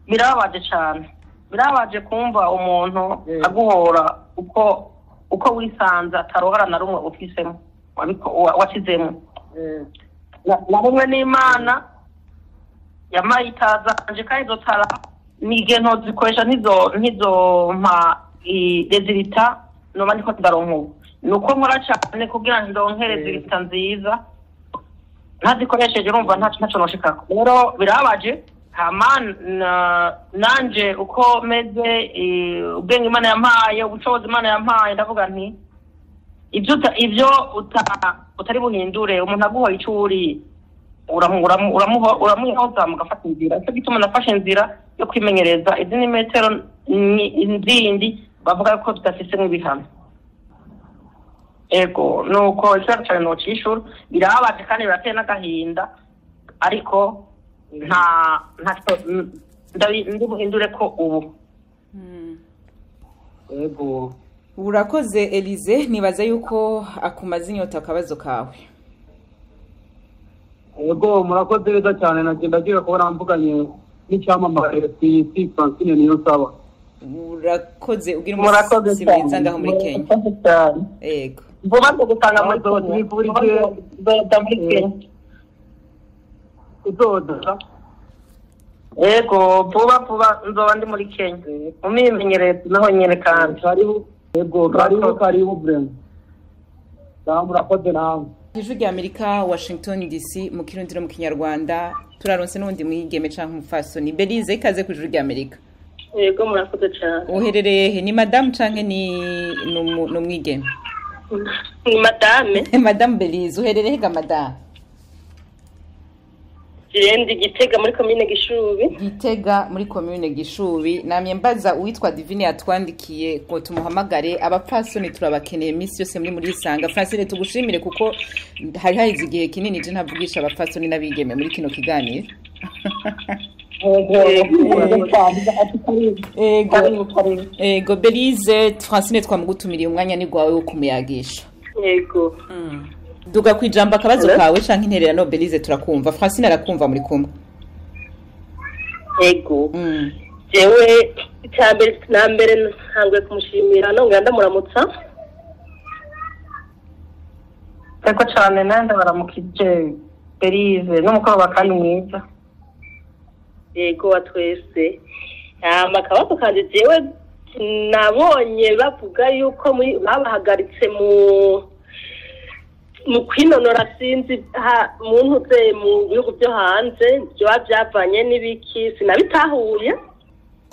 Speaker 5: birababaje cyane birababaje kumva umuntu aguhora uko wisanze atarohara na rumwe ufisemo wakizemo na rumwe n'Imana yamayitaza anje kandi dotara nige ntozikoresha ntizo mpa rezilita noba ndiko ndaronka nuko nkora cyane kugira ngo ndonke rezilita nziza ntazikoresheje urumva ntaco noshikako rero birabaje nanje uko meze ubwenge Imana yampaye ubushobozi Imana yampaye ndavuga nti ibyo utari buhindure umuntu aguhoye icuri uramuhoza mugafata inzira cyo gituma nafashe inzira yo kwimenyereza izindi metero nzindi bavuga ko tudafise nk'ibihano ego nuko ikibazo cyane nocishura birababaje kandi birateye n'agahinda ariko ndi buhindure ko ubu
Speaker 1: ego urakoze Elize nibaza yuko akumaze inyota akabazo kawe
Speaker 6: ego murakoze neza cyane nagenda agira kubona mvuganye n'icyamamare kw'isi Francine Niyonsaba
Speaker 1: urakoze ugira umunsi mwiza ngaho muri Kenya ego
Speaker 5: vuba bwo gutanga muri zone muri Kenya
Speaker 6: uzoza
Speaker 5: ego vuba nzoba ndi muri Kenya umimenyerezo naho nyene kandi
Speaker 6: ego karibu brand murakoze nawe
Speaker 1: Ijwi rya Amerika Washington DC mu Kirundi no mu Kinyarwanda turaronse n'undi mwigeme canke umufasoni Belize ikaze ku Ijwi rya Amerika
Speaker 9: yego murakoze cyane
Speaker 1: uherereye he ni madame canke ni mwigeme
Speaker 9: ni madame
Speaker 1: madame Belize uherereye ga madame
Speaker 9: Jirendi Gitega muri commune Gishubi
Speaker 1: Gitega muri commune Gishubi namye mbaza uwitwa Divine yatwandikiye ngo tumuhamagare abapfasoni turabakeneye misi yose muri Isanga Francine tugushimire kuko hari hayize igihe kinini je ntavugisha abapfasoni n'abigeme muri kino kiganiro ego Belize Francine twamugutumiriye umwanya ni gwawe wo kumuyagisha
Speaker 9: yego
Speaker 1: duga kwijamba akabazo kawe canke intererano Belize turakumva Francine arakumva muri kumwe
Speaker 9: ego jewe icyambere nambere ntangwe kumushimira no nganda muramutsa
Speaker 5: eko cyane nanda baramukije Belize n'umukobwa kandi mwiza
Speaker 9: yego watwese akabazo kandi jewe nabonye bavuga yuko babahagaritse mu kwinonora sinzi muntu ze mu bihugu byo hanze byo byavanye n'ibiki sinabitahuye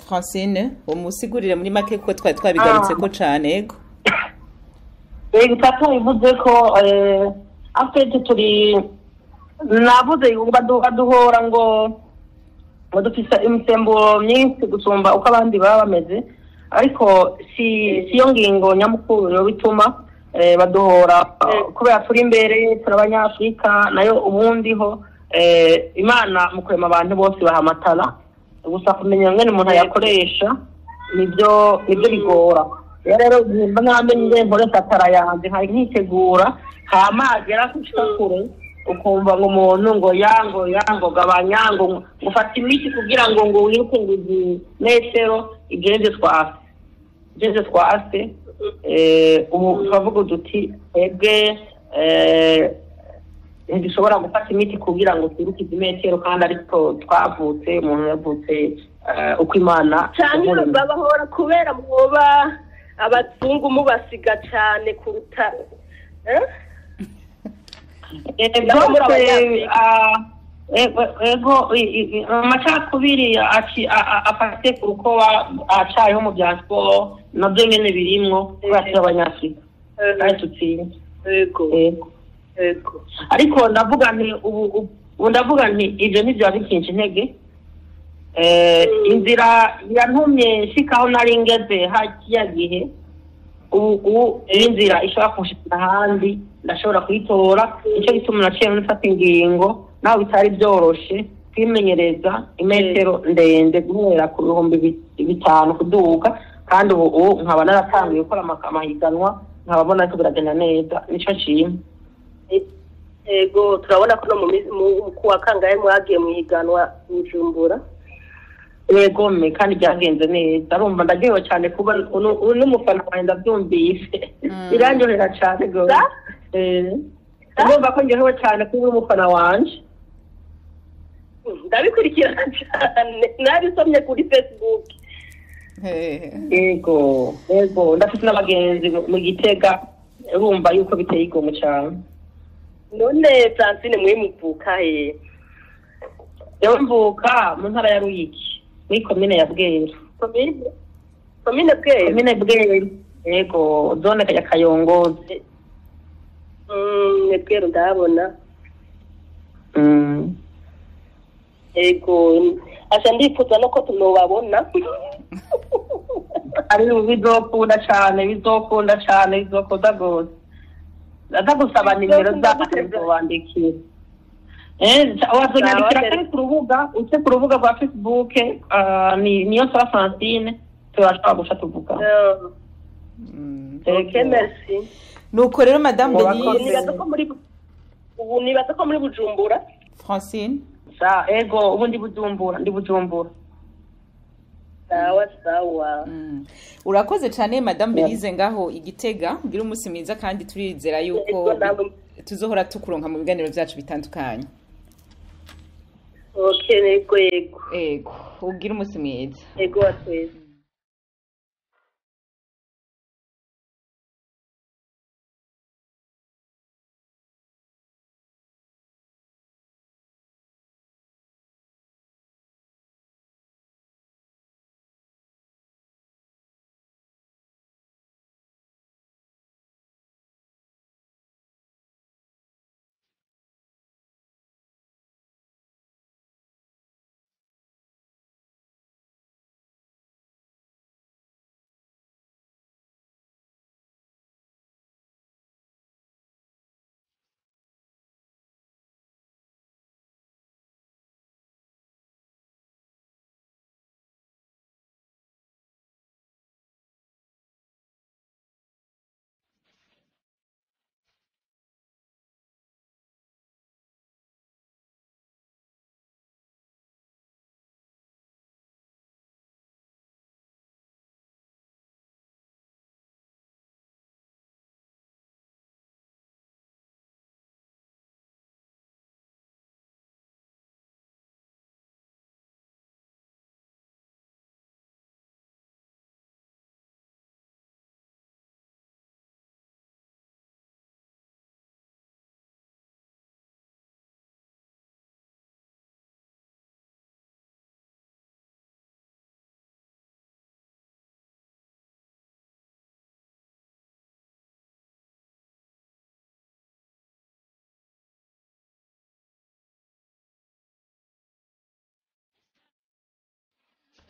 Speaker 1: Francine umusigurire muri make ko twari twabigarutse ko cyane ego
Speaker 5: ego ivuze ko afite turi navuze baduhora ngo dufise imisemburo myinshi gusumba uko abandi baba bameze ariko si yo ngingo nyamukuru yo bituma baduhora kubera turi imbere turi abanyafurika nayo ubundi ho Imana mu kurema abantu bose bahamatara gusa kumenya ngene umuntu yakoresha nibyo bigora rero nimba namenye nkoresha atara yanjye hari nkitegura kamagera kushika kure ukumva ngo umuntu ngo yango gabanya ngo ufata imiti kugira ngo wiruke ngo metero igende twase ubu twavuga duti ebwe ntishobora gufata imiti kugira ngo twiruke imetero kandi ariko twavutse umuntu yavutse uko Imana
Speaker 9: cyane babahora kubera mwoba abazungu mubasiga cyane kuruta
Speaker 5: ego amacakubiri afate kuko acayeho mu bya siporo nabyo nyene birimwo kubera abanyafurika kandi tutsinze ariko ndavuga nti ibyo nivyo bikinje intege inzira yantumye nshikaho nari ngeze hakiya gihe ubu inzira ishobora kunshikira ahandi ndashobora kuyitora nicyo gituma naciye nfata ingingo naho bitari byoroshe kwimenyereza imetero ndende guhera ku 5,000 kuduga kandi ubu nkaba naratangiye gukora amahiganwa nkababona ko biragenda neza nico nshima.
Speaker 14: Ego turabona ko no mu kuwa kangahe mwagiye mu higanwa Bujumbura.
Speaker 5: Ego kandi byagenze neza arumva ndagiye cyane kuba n'umufana wanjye ndabyumvise biranyohera cyane go ndumva ko ngewe cyane kuba umufana wanje
Speaker 14: ndabikurikirana cyane nabisomye kuri Facebook.
Speaker 5: Ego ndafite n'abagenzi mu Gitega urumva yuko biteye igomwe cyane.
Speaker 14: None Francine mwe muvuka he?
Speaker 5: Yewe mvuka mu ntara ya Ruyigi muri komine ya Bwera.
Speaker 14: Komine
Speaker 5: Bwera. Ego zone ya Kayongozi.
Speaker 14: Bwera ndabona. Ego asha ndifuza no ko tunobabona.
Speaker 5: Ari bizokunda cyane gose. Ndagusaba nimero z'abantu bandikira. Wazonyandikira kuri ku rubuga rwa Facebook niyo Sara Francine turashobora guca tuvuga.
Speaker 14: Okay, merci.
Speaker 1: Nuko rero Madame Denise
Speaker 14: nibaza ko muri Bujumbura
Speaker 1: Francine.
Speaker 5: Ego ubu ndi Bujumbura.
Speaker 14: Sawa.
Speaker 1: Urakoze cyane Madame Belize ngaho Igitega ugira umunsi mwiza kandi turizera yuko tuzohora tukuronka mu biganiro byacu bitandukanye.
Speaker 14: Okay,
Speaker 1: ego ugira umunsi mwiza.
Speaker 14: Ego atweze.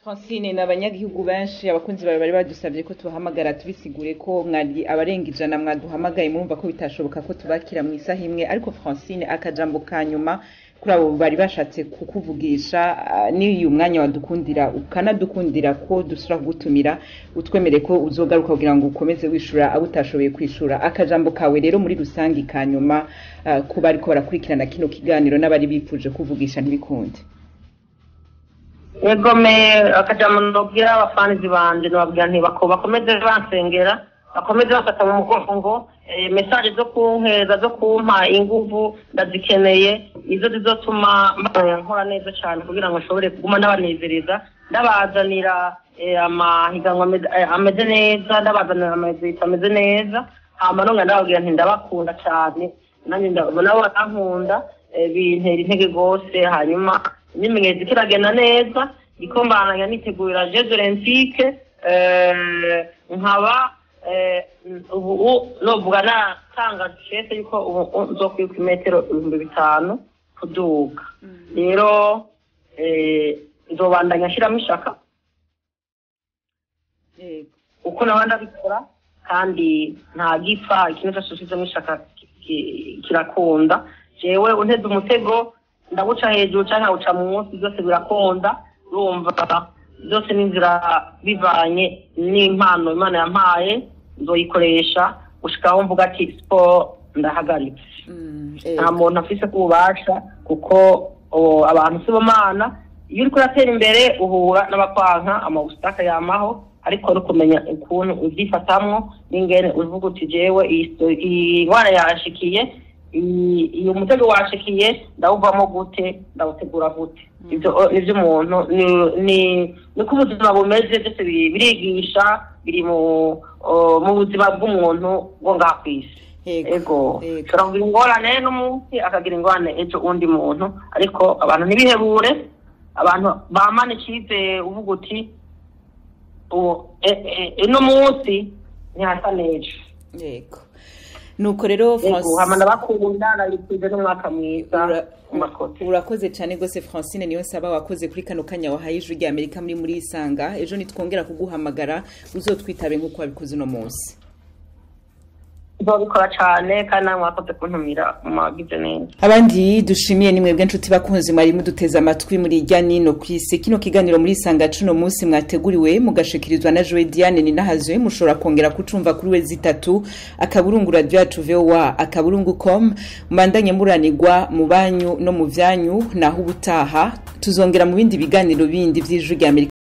Speaker 1: Francine n'abanyagihugu benshi abakunzi bawe bari badusabye ko tubahamagara tubisigure ko mwari abarenga ijana mwaduhamagaye murumva ko bitashoboka ko tubakira mu isaha imwe ariko Francine akajambo kanyuma kuri abo bari bashatse kukuvugisha n'uyu mwanya wadukundira ukanadukundira ko dusura kugutumira utwemere ko uzogaruka kugira ngo ukomeze wishura abo utashoboye kwishura akajambo kawe rero muri rusangi kanyuma kuba ariko barakurikirana kino kiganiro n'abari bifuje kuvugisha ntibikunde.
Speaker 5: Akajambo nobwira abafanizi banje nababwira nti bakomeze bansengera bakomeze bafata mu mugongo message zo kunkeza zo kumpa inguvu ndazikeneye izo zizotuma nkora neza cyane kugira ngo nshobore kuguma ndabanezereza ndabazanira amahiganwa ameze neza ndabazanira ameze ameze neza hama nonga ndababwira nti ndabakunda cyane nanjye ndabona bakankunda bintera intege gose hanyuma nimenyeze kiragenda neza ikombana nitegurira Jeux Olympiques nkaba ubu novuga natanga chese yuko ubu nzokwiruka metero 5,000 kuduga rero nzobandanya shiramo ishaka uko nabanda bikora kandi nta gipfa ikintu cyashishizemo ishaka kirakunda jewe unteze umutego ndaguca hejuru cyangwa uca munsi byose birakunda urumva byose n'inzira bivanye n'impano Imana yampaye nzoyikoresha gushikaho mvuga ati sport ndahagaritse. Nta muntu afise kububasha kuko abantu si bomana, iyo uriko uratera imbere uhura n'abakwanka amabustaka yamaho, ariko no kumenya ukuntu uvyifatamwo n'ingene uvuga uti jewe iyi ngwara yashikiye, iyo mutego washikiye ndawuvamo gute, ndawutegura gute. Ivyo umuntu ni ko ubuzima bumeze, byose birigisha, biri mu buzima bw'umuntu bwo ngaha kw'isi. Ego turavuga ingorane n'umunsi akagira ingorane ejo undi muntu, ariko abantu ntibihebure, abantu bamana icizere uvuga uti uno munsi ntihasa n'ejo.
Speaker 1: Yego nuko rero
Speaker 5: hamana bakunda nabikuze n'umwaka mwiza.
Speaker 1: Urakoze cyane gose Francine niyo saba wakoze kuri kano kanya wahaye ijwi rya Amerika muri Isanga. Ejo nitwongera kuguhamagara uzotwitabe nkuko wabikoze no munsi.
Speaker 5: Bikora cyane kandi mwakoze kuntumira mwagize neza.
Speaker 1: Abandi dushimiye nimwe bw'inshuti bakunzi mwari muduteza amatwi muri irya nino kwise. Kino kiganiro muri Isanga cuno munsi mwateguriwe mugashikirizwa na Joe Diane Ninahazwe. Mushobora kongera kucumva kuri wezi 3 akaburungu radio yacu VOA akaburungu.com. Mbandanye muranirwa mu banyu no mu vyanyu, naho ubutaha tuzongera mu bindi biganiro bindi vy'ijwi rya Amerika.